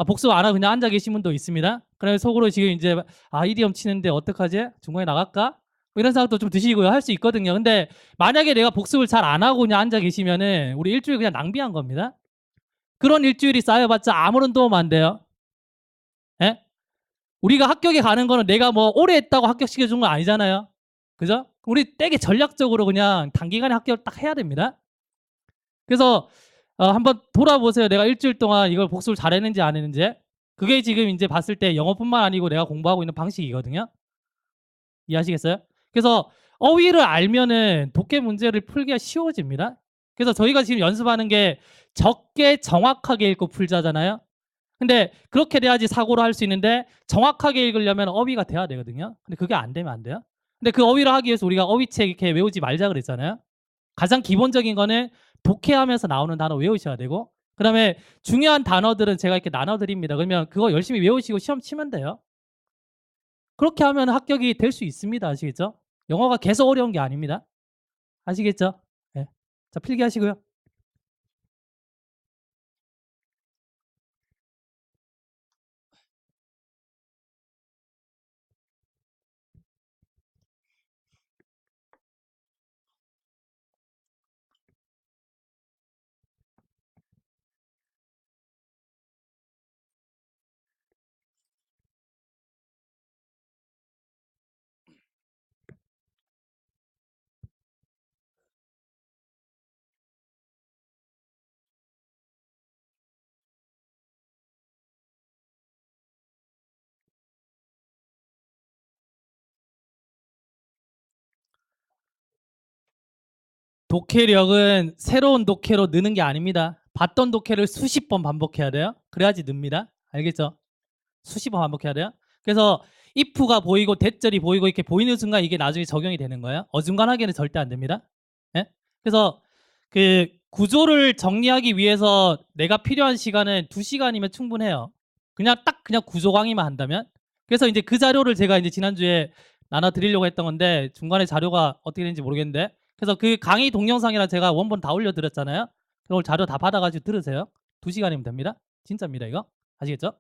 복습 안 하고 그냥 앉아 계신 분도 있습니다. 그래서 속으로 지금 이제 이디엄 치는데 어떡하지? 중간에 나갈까? 뭐 이런 생각도 좀 드시고요. 할 수 있거든요. 근데 만약에 내가 복습을 잘 안 하고 그냥 앉아 계시면은 우리 일주일 그냥 낭비한 겁니다. 그런 일주일이 쌓여봤자 아무런 도움 안 돼요. 예? 우리가 합격에 가는 거는 내가 뭐 오래 했다고 합격시켜준 건 아니잖아요. 그죠? 우리 되게 전략적으로 그냥 단기간에 합격을 딱 해야 됩니다. 그래서 한번 돌아보세요. 내가 일주일 동안 이걸 복습을 잘했는지 안 했는지. 그게 지금 이제 봤을 때 영어뿐만 아니고 내가 공부하고 있는 방식이거든요. 이해하시겠어요? 그래서 어휘를 알면은 독해 문제를 풀기가 쉬워집니다. 그래서 저희가 지금 연습하는 게 적게 정확하게 읽고 풀자잖아요. 근데 그렇게 돼야지 사고를 할 수 있는데 정확하게 읽으려면 어휘가 돼야 되거든요. 근데 그게 안 되면 안 돼요. 근데 그 어휘를 하기 위해서 우리가 어휘책 이렇게 외우지 말자 그랬잖아요. 가장 기본적인 거는 독해하면서 나오는 단어 외우셔야 되고 그다음에 중요한 단어들은 제가 이렇게 나눠드립니다. 그러면 그거 열심히 외우시고 시험 치면 돼요. 그렇게 하면 합격이 될 수 있습니다. 아시겠죠? 영어가 계속 어려운 게 아닙니다. 아시겠죠? 네. 자, 필기하시고요. 독해력은 새로운 독해로 느는 게 아닙니다. 봤던 독해를 수십 번 반복해야 돼요. 그래야지 늡니다. 알겠죠? 수십 번 반복해야 돼요. 그래서 if가 보이고 대절이 보이고 이렇게 보이는 순간 이게 나중에 적용이 되는 거예요. 어중간하게는 절대 안 됩니다. 예? 그래서 그 구조를 정리하기 위해서 내가 필요한 시간은 2시간이면 충분해요. 그냥 구조 강의만 한다면. 그래서 이제 그 자료를 제가 이제 지난주에 나눠 드리려고 했던 건데 중간에 자료가 어떻게 되는지 모르겠는데 그래서 그 강의 동영상이랑 제가 원본 다 올려 드렸잖아요. 그걸 자료 다 받아 가지고 들으세요. 2시간이면 됩니다. 진짜입니다, 이거. 아시겠죠?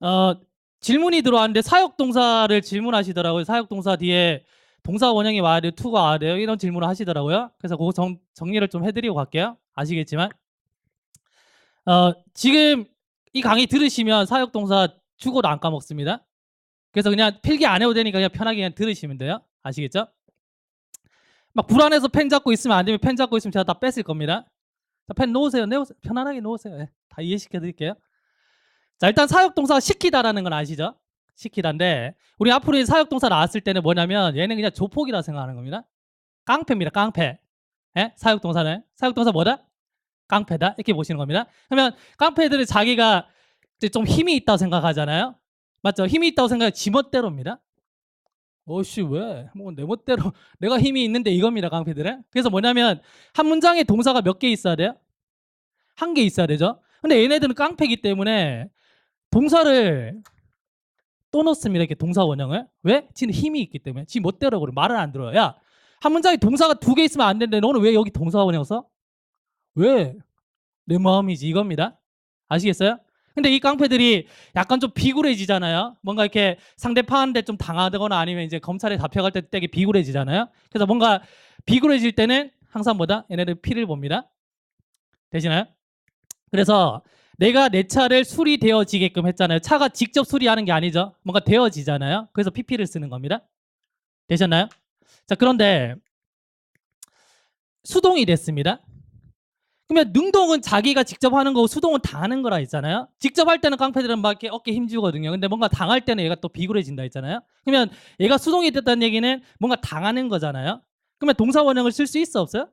어, 질문이 들어왔는데 사역동사를 질문하시더라고요. 사역동사 뒤에 동사 원형이 와야 돼요, to가 와야 돼요. 이런 질문을 하시더라고요. 그래서 그거 정리를 좀 해드리고 갈게요. 아시겠지만 지금 이 강의 들으시면 사역동사 주고도 안 까먹습니다. 그래서 그냥 필기 안 해도 되니까 그냥 편하게 그냥 들으시면 돼요. 아시겠죠? 막 불안해서 펜 잡고 있으면 안 되면 펜 잡고 있으면 제가 다 뺏을 겁니다. 자, 펜 놓으세요. 편안하게 놓으세요. 네, 다 이해시켜 드릴게요. 자, 일단 사역동사 시키다라는 건 아시죠? 시키다인데 우리 앞으로 사역동사 나왔을 때는 뭐냐면 얘는 그냥 조폭이라 생각하는 겁니다. 깡패입니다. 깡패. 예? 사역동사는 사역동사 뭐다? 깡패다. 이렇게 보시는 겁니다. 그러면 깡패들은 자기가 좀 힘이 있다고 생각하잖아요. 맞죠? 힘이 있다고 생각해 지멋대로입니다. 어씨 왜? 뭐 내 멋대로 내가 힘이 있는데 이겁니다. 깡패들은. 그래서 뭐냐면 한 문장에 동사가 몇 개 있어야 돼요? 한 개 있어야 되죠. 근데 얘네들은 깡패이기 때문에 동사를 또 넣습니다. 이렇게 동사 원형을. 왜? 지는 힘이 있기 때문에. 지 멋대로 그래. 말을 안 들어요. 야, 한 문장에 동사가 2개 있으면 안 되는데 너는 왜 여기 동사 원형 써? 왜? 내 마음이지 이겁니다. 아시겠어요? 근데 이 깡패들이 약간 좀 비굴해지잖아요. 뭔가 이렇게 상대방한테 좀 당하거나 아니면 이제 검찰에 잡혀갈 때 되게 비굴해지잖아요. 그래서 뭔가 비굴해질 때는 항상 뭐다? 얘네들 피를 봅니다. 되시나요? 그래서 내가 내 차를 수리되어지게끔 했잖아요. 차가 직접 수리하는 게 아니죠. 뭔가 되어지잖아요. 그래서 PP를 쓰는 겁니다. 되셨나요? 자, 그런데 수동이 됐습니다. 그러면 능동은 자기가 직접 하는 거고 수동은 당하는 거라 했잖아요. 직접 할 때는 깡패들은 막 이렇게 어깨 힘주거든요. 근데 뭔가 당할 때는 얘가 또 비굴해진다 했잖아요. 그러면 얘가 수동이 됐다는 얘기는 뭔가 당하는 거잖아요. 그러면 동사 원형을 쓸 수 있어 없어요?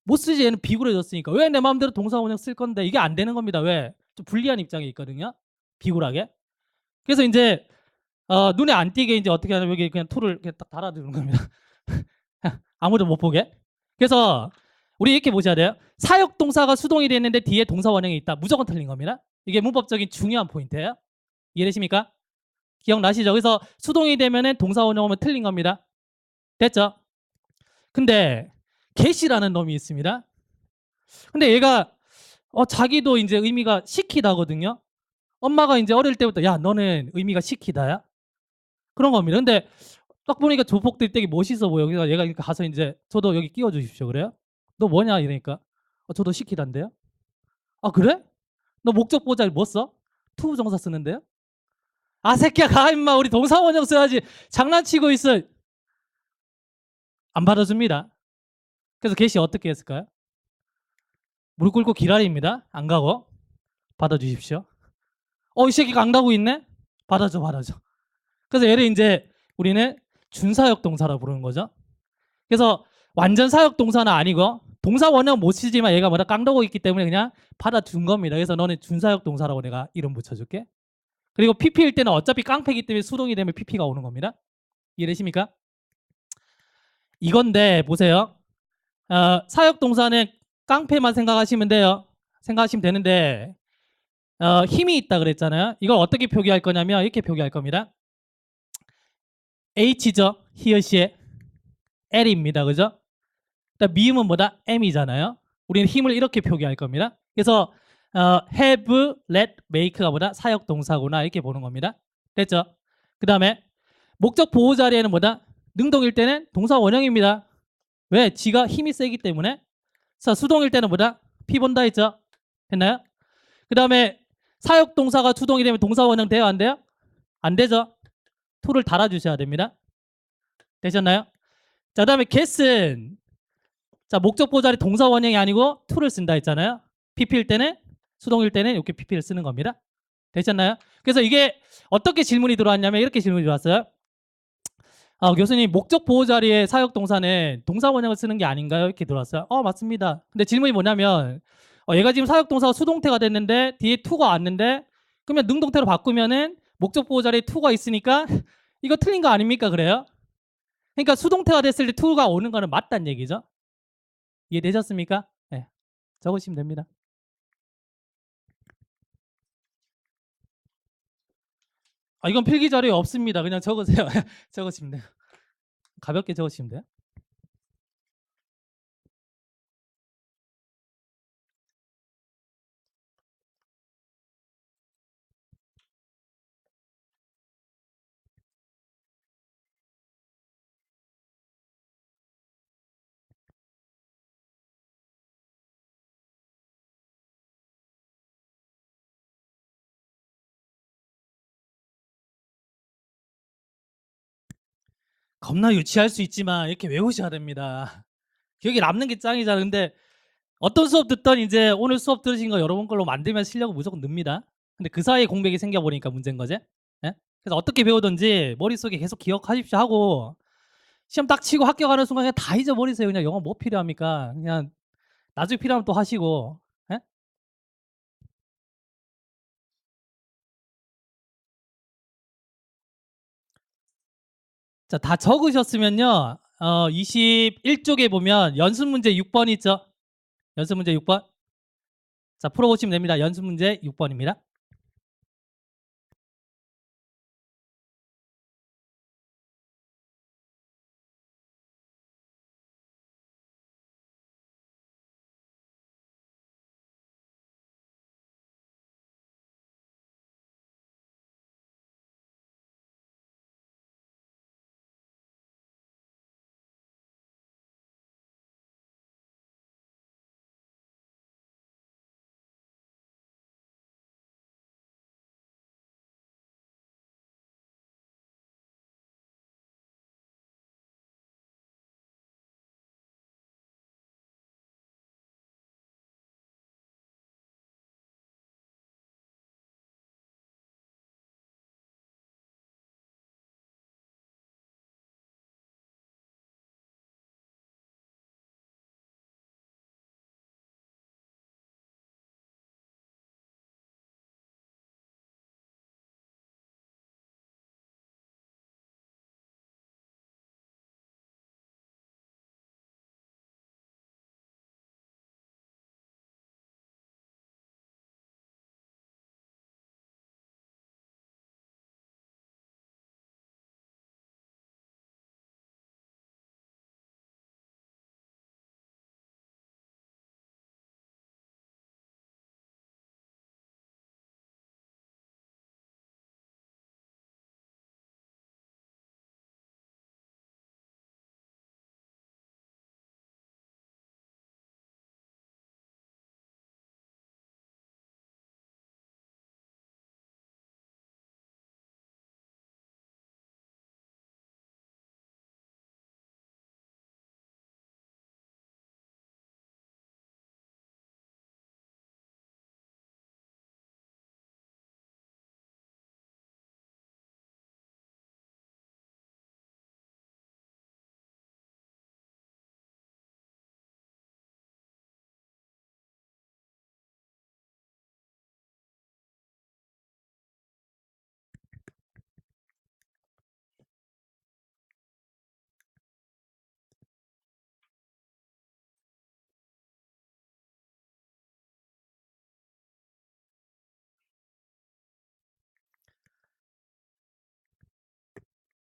못 쓰지. 얘는 비굴해졌으니까. 왜 내 마음대로 동사 원형 쓸 건데 이게 안 되는 겁니다. 왜? 좀 불리한 입장에 있거든요. 비굴하게. 그래서 이제 눈에 안 띄게 이제 어떻게 하냐면 여기 그냥 툴을 이렇게 딱 달아두는 겁니다. 아무도 못 보게. 그래서 우리 이렇게 보셔야 돼요. 사역 동사가 수동이 됐는데 뒤에 동사 원형이 있다. 무조건 틀린 겁니다. 이게 문법적인 중요한 포인트예요. 이해되십니까? 기억나시죠? 그래서 수동이 되면은 동사 원형하면 틀린 겁니다. 됐죠? 근데 get이라는 놈이 있습니다. 근데 얘가 자기도 이제 의미가 시키다거든요. 엄마가 이제 어릴 때부터 야 너는 의미가 시키다야 그런 겁니다. 근데 딱 보니까 조폭들 되게 멋있어 보여. 그래서 얘가 가서 이제 저도 여기 끼워 주십시오 그래요. 너 뭐냐 이러니까 저도 시키단데요. 아 그래? 너 목적 보잘 뭐 써? 투부 정사 쓰는데요? 아 새끼야 가 임마 우리 동사 원형 써야지 장난치고 있어. 안 받아줍니다. 그래서 get이 어떻게 했을까요? 무릎 꿇고 기다립니다. 안 가고 받아주십시오. 이 새끼가 안 가고 있네? 받아줘 받아줘. 그래서 얘를 이제 우리는 준사역 동사라 부르는 거죠. 그래서 완전 사역 동사는 아니고 동사 원형 못 쓰지만 얘가 뭐다 깡다고 있기 때문에 그냥 받아준 겁니다. 그래서 너는 준사역 동사라고 내가 이름 붙여줄게. 그리고 PP일 때는 어차피 깡패기 때문에 수동이 되면 PP가 오는 겁니다. 이해되십니까? 이건데 보세요. 사역 동사는 깡패만 생각하시면 돼요. 생각하시면 되는데 힘이 있다 그랬잖아요. 이걸 어떻게 표기할 거냐면 이렇게 표기할 겁니다. H죠. he, she의 L입니다. 그죠? 미음은 뭐다? M이잖아요. 우리는 힘을 이렇게 표기할 겁니다. 그래서 have, let, make가 뭐다? 사역 동사구나 이렇게 보는 겁니다. 됐죠? 그 다음에 목적 보호 자리에는 뭐다? 능동일 때는 동사 원형입니다. 왜? 지가 힘이 세기 때문에. 자, 수동일 때는 뭐다? P 본다 했죠? 됐나요? 그 다음에 사역 동사가 주동이 되면 동사 원형 돼요? 안 돼요? 안 되죠? to를 달아주셔야 됩니다. 되셨나요? 자, 그 다음에 get은 자, 목적 보호 자리 동사 원형이 아니고 to를 쓴다 했잖아요. PP일 때는 수동일 때는 이렇게 PP를 쓰는 겁니다. 되셨나요? 그래서 이게 어떻게 질문이 들어왔냐면 이렇게 질문이 들어왔어요. 교수님 목적 보호 자리에 사역 동사는 동사 원형을 쓰는 게 아닌가요? 이렇게 들어왔어요. 맞습니다. 근데 질문이 뭐냐면 얘가 지금 사역 동사가 수동태가 됐는데 뒤에 to가 왔는데 그러면 능동태로 바꾸면은 목적 보호 자리에 to가 있으니까 이거 틀린 거 아닙니까? 그래요? 그러니까 수동태가 됐을 때 to가 오는 거는 맞다는 얘기죠. 이해되셨습니까? 네. 적으시면 됩니다. 이건 필기 자료에 없습니다. 그냥 적으세요. 적으시면 돼요. 가볍게 적으시면 돼요. 겁나 유치할 수 있지만 이렇게 외우셔야 됩니다. 기억에 남는 게 짱이잖아. 근데 어떤 수업 듣던 이제 오늘 수업 들으신 거 여러분 걸로 만들면 실력은 무조건 늡니다. 근데 그 사이에 공백이 생겨버리니까 문제인 거지. 예? 그래서 어떻게 배우든지 머릿속에 계속 기억하십시오 하고 시험 딱 치고 학교 가는 순간 그냥 다 잊어버리세요. 그냥 영어 뭐 필요합니까? 그냥 나중에 필요하면 또 하시고. 예? 자, 다 적으셨으면요. 21쪽에 보면 연습 문제 6번 있죠? 연습 문제 6번. 자, 풀어보시면 됩니다. 연습 문제 6번입니다.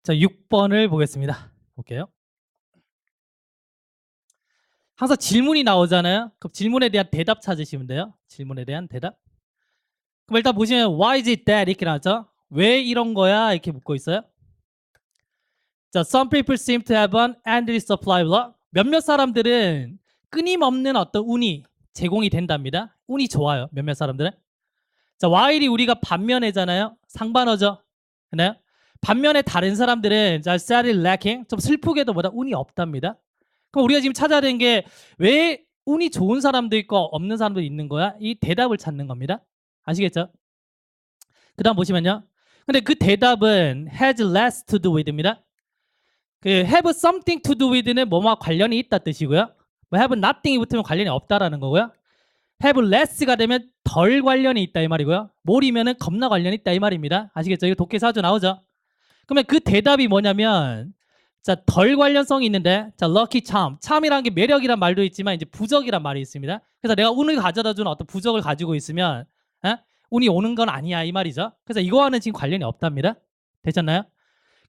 자, 6번을 보겠습니다. 볼게요. 항상 질문이 나오잖아요. 그럼 질문에 대한 대답 찾으시면 돼요. 질문에 대한 대답. 그럼 일단 보시면 Why is it that? 이렇게 나왔죠. 왜 이런 거야? 이렇게 묻고 있어요. 자, some people seem to have an endless supply of luck. 몇몇 사람들은 끊임없는 어떤 운이 제공이 된답니다. 운이 좋아요. 몇몇 사람들은. 자, while이 우리가 반면에잖아요. 상반어죠. 그나요? 반면에 다른 사람들은 자, sadly lacking. 좀 슬프게도 뭐다 운이 없답니다. 그럼 우리가 지금 찾아야 되는 게 왜 운이 좋은 사람도 있고 없는 사람도 있는 거야? 이 대답을 찾는 겁니다. 아시겠죠? 그 다음 보시면요. 근데 그 대답은 has less to do with입니다. 그 have something to do with는 뭐와 관련이 있다 뜻이고요. 뭐 have nothing이 붙으면 관련이 없다라는 거고요. have less가 되면 덜 관련이 있다 이 말이고요. more이면은 겁나 관련이 있다 이 말입니다. 아시겠죠? 이거 독해서 자주 나오죠. 그러면 그 대답이 뭐냐면 자, 덜 관련성이 있는데 자, lucky charm. charm이라는 게 매력이란 말도 있지만 이제 부적이란 말이 있습니다. 그래서 내가 운을 가져다 주는 어떤 부적을 가지고 있으면 운이 오는 건 아니야 이 말이죠. 그래서 이거와는 지금 관련이 없답니다. 되셨나요?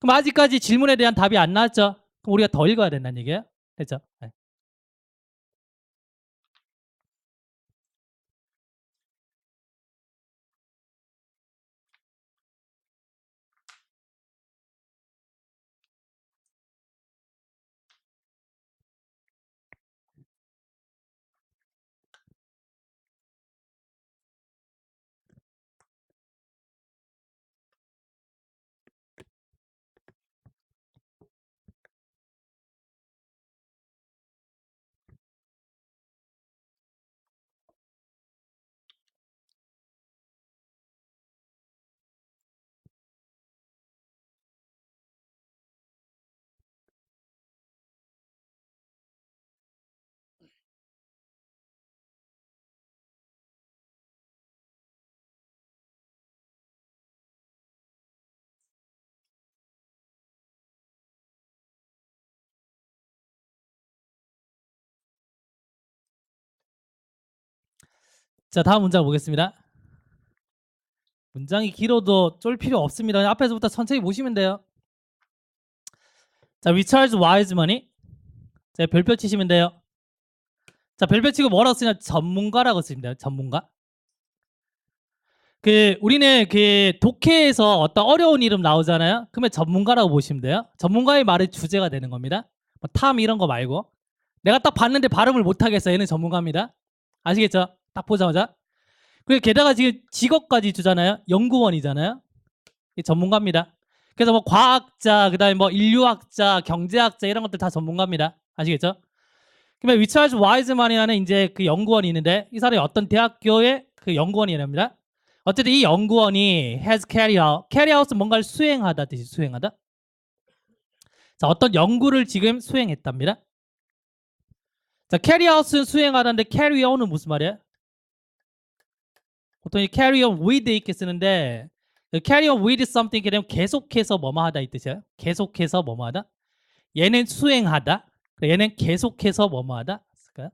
그럼 아직까지 질문에 대한 답이 안 나왔죠? 그럼 우리가 더 읽어야 된다는 얘기예요. 됐죠? 네. 자, 다음 문장 보겠습니다. 문장이 길어도 쫄 필요 없습니다. 앞에서부터 천천히 보시면 돼요. 자, Richard's wise money. 자, 별표 치시면 돼요. 자, 별표 치고 뭐라고 쓰냐? 전문가라고 씁니다. 전문가. 우리는 독해에서 어떤 어려운 이름 나오잖아요. 그러면 전문가라고 보시면 돼요. 전문가의 말이 주제가 되는 겁니다. 뭐 탐 이런 거 말고. 내가 딱 봤는데 발음을 못 하겠어. 얘는 전문가입니다. 아시겠죠? 딱 보자마자. 그리고 게다가 지금 직업까지 주잖아요. 연구원이잖아요. 전문가입니다. 그래서 뭐 과학자, 그다음에 뭐 인류학자, 경제학자 이런 것들 다 전문가입니다. 아시겠죠? 그러면 리처드 와이즈만이라는 이제 그 연구원이 있는데 이 사람이 어떤 대학교의 그 연구원이랍니다. 어쨌든 이 연구원이 has carry out은 뭔가를 수행하다 뜻이 수행하다. 자, 어떤 연구를 지금 수행했답니다. 자, carry out은 수행하다인데 carry on은 무슨 말이에요? 보통 이 carry on with 이렇게 쓰는데 carry on with something 이렇게 되면 계속해서 뭐뭐 하다 이 뜻이에요. 계속해서 뭐뭐 하다. 얘는 수행하다. 얘는 계속해서 뭐뭐 하다. 쓸까요?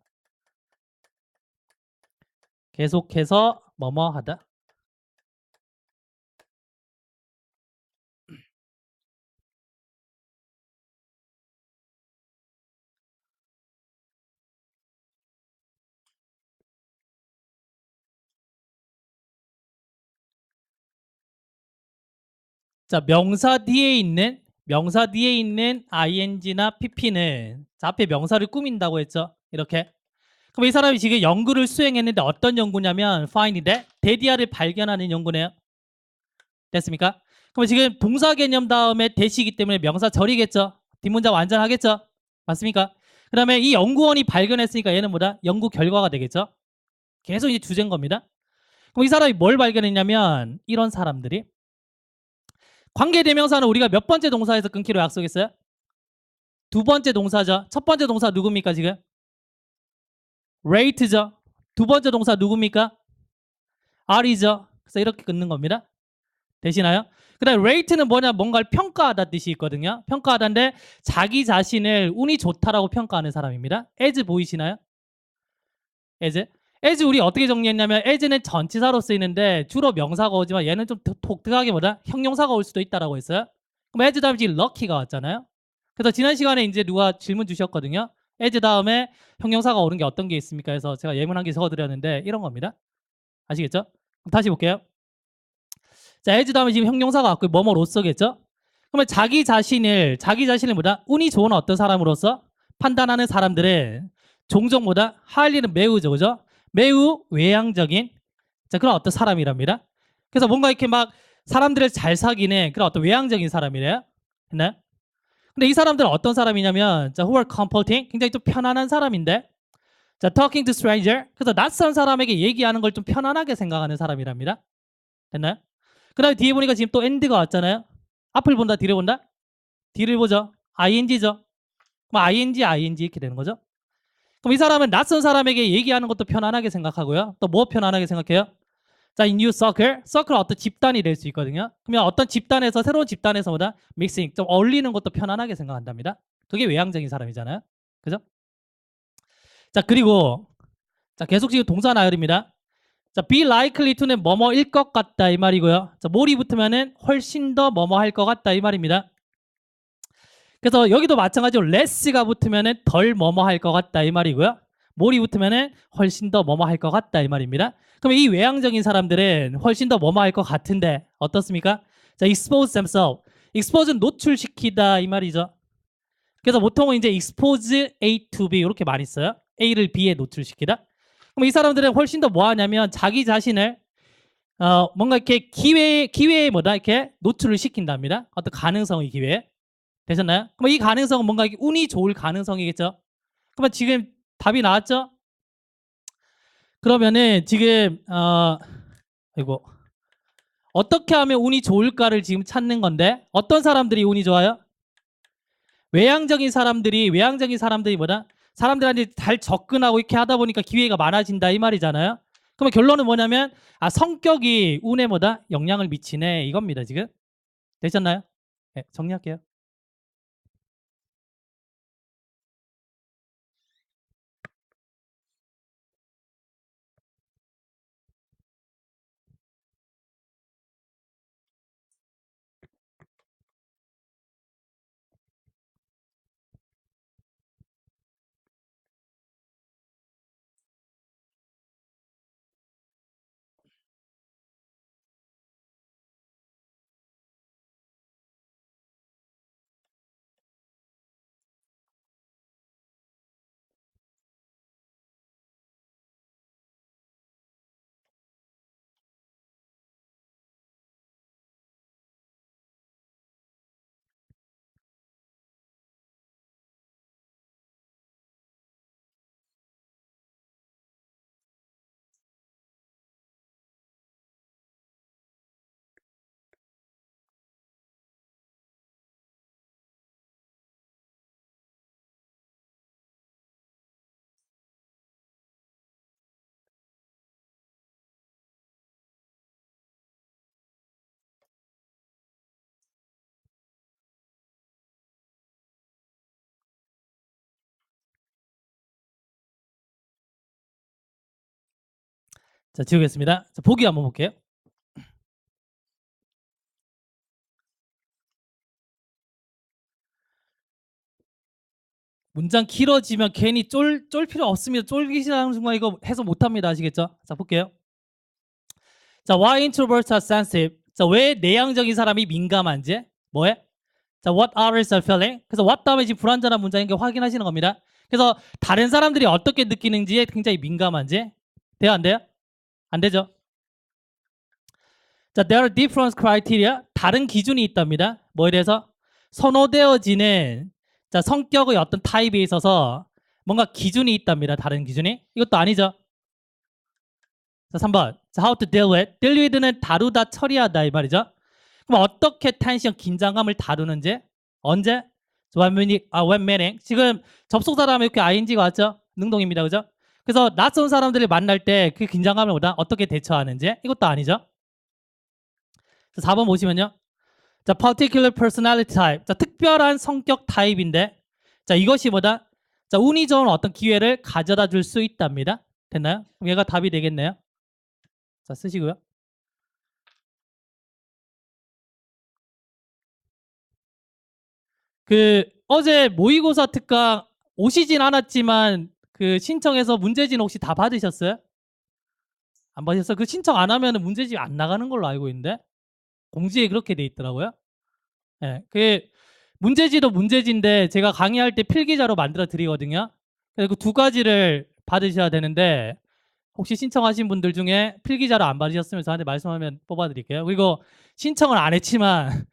계속해서 뭐뭐 하다. 자, 명사 뒤에 있는 ing나 pp는 자, 앞에 명사를 꾸민다고 했죠. 이렇게. 그럼 이 사람이 지금 연구를 수행했는데 어떤 연구냐면 find that 데디아를 발견하는 연구네요. 됐습니까? 그럼 지금 동사 개념 다음에 대시이기 때문에 명사 절이겠죠. 뒷문장 완전하겠죠. 맞습니까? 그 다음에 이 연구원이 발견했으니까 얘는 뭐다? 연구 결과가 되겠죠. 계속 이제 주제인 겁니다. 그럼 이 사람이 뭘 발견했냐면 이런 사람들이 관계대명사는 우리가 몇 번째 동사에서 끊기로 약속했어요? 두 번째 동사죠. 첫 번째 동사 누굽니까 지금? rate죠. 두 번째 동사 누굽니까? are이죠. 그래서 이렇게 끊는 겁니다. 되시나요? 그 다음에 rate는 뭐냐? 뭔가를 평가하다 뜻이 있거든요. 평가하다인데 자기 자신을 운이 좋다라고 평가하는 사람입니다. as 보이시나요? as 우리 어떻게 정리했냐면 as는 전치사로 쓰이는데 주로 명사가 오지만 얘는 좀 독특하게 뭐다? 형용사가 올 수도 있다라고 했어요. 그럼 as 다음에 지금 lucky가 왔잖아요. 그래서 지난 시간에 이제 누가 질문 주셨거든요. as 다음에 형용사가 오는 게 어떤 게 있습니까? 해서 제가 예문한 개 적어드렸는데 이런 겁니다. 아시겠죠? 그럼 다시 볼게요. 자, as 다음에 지금 형용사가 왔고 뭐뭐로서겠죠? 그러면 자기 자신을 뭐다? 운이 좋은 어떤 사람으로서 판단하는 사람들은 종종 뭐다? 할 일은 매우죠, 그죠? 매우 외향적인 자 그런 어떤 사람이랍니다. 그래서 뭔가 이렇게 막 사람들을 잘 사귀는 그런 어떤 외향적인 사람이래요. 했나요? 근데 이 사람들은 어떤 사람이냐면 자, who are comforting 굉장히 좀 편안한 사람인데 자, talking to stranger 그래서 낯선 사람에게 얘기하는 걸 좀 편안하게 생각하는 사람이랍니다. 됐나요? 그 다음에 뒤에 보니까 지금 또 end가 왔잖아요. 앞을 본다, 뒤를 본다? 뒤를 보죠. ing죠. 뭐 ing 이렇게 되는 거죠. 그럼 이 사람은 낯선 사람에게 얘기하는 것도 편안하게 생각하고요. 또 뭐 편안하게 생각해요? 자, in new circle. circle은 어떤 집단이 될 수 있거든요. 그러면 어떤 집단에서 새로운 집단에서 뭐다? 믹싱, 좀 어울리는 것도 편안하게 생각한답니다. 그게 외향적인 사람이잖아요. 그죠? 자, 그리고 자, 계속 지금 동사 나열입니다. 자, be likely to는 뭐뭐일 것 같다 이 말이고요. 자, more이 붙으면은 훨씬 더 뭐뭐 할 것 같다 이 말입니다. 그래서 여기도 마찬가지로 less가 붙으면은 덜 뭐뭐 할 것 같다 이 말이고요. more이 붙으면은 훨씬 더 뭐뭐 할 것 같다 이 말입니다. 그럼 이 외향적인 사람들은 훨씬 더 뭐뭐 할 것 같은데 어떻습니까? 자, expose themselves. expose는 노출시키다 이 말이죠. 그래서 보통은 이제 expose A to B 이렇게 많이 써요. A를 B에 노출시키다. 그럼 이 사람들은 훨씬 더 뭐 하냐면 자기 자신을 뭔가 이렇게 기회에 뭐다 이렇게 노출을 시킨답니다. 어떤 가능성의 기회에. 되셨나요? 그럼 이 가능성은 뭔가 운이 좋을 가능성이겠죠. 그러면 지금 답이 나왔죠? 그러면은 지금 이거 어떻게 하면 운이 좋을까를 지금 찾는 건데 어떤 사람들이 운이 좋아요? 외향적인 사람들이 뭐다? 사람들한테 잘 접근하고 이렇게 하다 보니까 기회가 많아진다 이 말이잖아요. 그러면 결론은 뭐냐면 성격이 운에 뭐다? 영향을 미치네 이겁니다 지금. 되셨나요? 네, 정리할게요. 자, 지우겠습니다. 자, 보기 한번 볼게요. 문장 길어지면 괜히 쫄 필요 없습니다. 쫄기 시작하는 순간 이거 해석 못합니다. 아시겠죠? 자, 볼게요. 자, why introverts are sensitive? 자, 왜 내향적인 사람이 민감한지? 뭐해? 자, what others are feeling? 그래서 what 다음에 지금 불완전한 문장인 게 확인하시는 겁니다. 그래서 다른 사람들이 어떻게 느끼는지에 굉장히 민감한지 돼요? 안 돼요? 안 되죠? 자, there are different criteria. 다른 기준이 있답니다. 뭐에 대해서? 선호되어지는 자, 성격의 어떤 타입에 있어서 뭔가 기준이 있답니다. 다른 기준이. 이것도 아니죠. 자, 3번. 자, how to deal with. deal with는 다루다, 처리하다 이 말이죠. 그럼 어떻게 텐션, 긴장감을 다루는지 언제? when meeting. 지금 접속사 다음에 이렇게 ing가 왔죠? 능동입니다. 그죠? 그래서 낯선 사람들을 만날 때 그 긴장감을 보다 어떻게 대처하는지 이것도 아니죠. 4번 보시면요. 자, particular personality type. 자, 특별한 성격 타입인데 자, 이것이 뭐다? 자, 운이 좋은 어떤 기회를 가져다 줄 수 있답니다. 됐나요? 그럼 얘가 답이 되겠네요. 자, 쓰시고요. 그 어제 모의고사 특강 오시진 않았지만 그 신청해서 문제집 혹시 다 받으셨어요? 안 받으셨어요? 그 신청 안 하면은 문제집 안 나가는 걸로 알고 있는데 공지에 그렇게 돼 있더라고요. 예, 그 문제지도 문제지인데 제가 강의할 때 필기자로 만들어 드리거든요. 그래서 그 두 가지를 받으셔야 되는데 혹시 신청하신 분들 중에 필기자로 안 받으셨으면 저한테 말씀하면 뽑아드릴게요. 그리고 신청을 안 했지만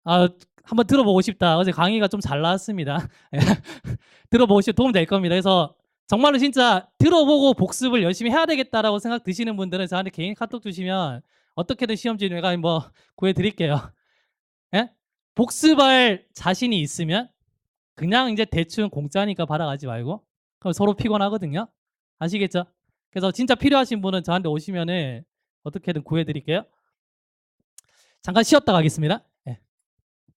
한번 들어보고 싶다. 어제 강의가 좀 잘 나왔습니다. 들어보고 싶 도움 될 겁니다. 그래서 정말로 진짜 들어보고 복습을 열심히 해야 되겠다라고 생각 드시는 분들은 저한테 개인 카톡 주시면 어떻게든 시험지 내가 뭐 구해드릴게요. 예? 복습할 자신이 있으면 그냥 이제 대충 공짜니까 받아가지 말고 그럼 서로 피곤하거든요. 아시겠죠? 그래서 진짜 필요하신 분은 저한테 오시면은 어떻게든 구해드릴게요. 잠깐 쉬었다 가겠습니다.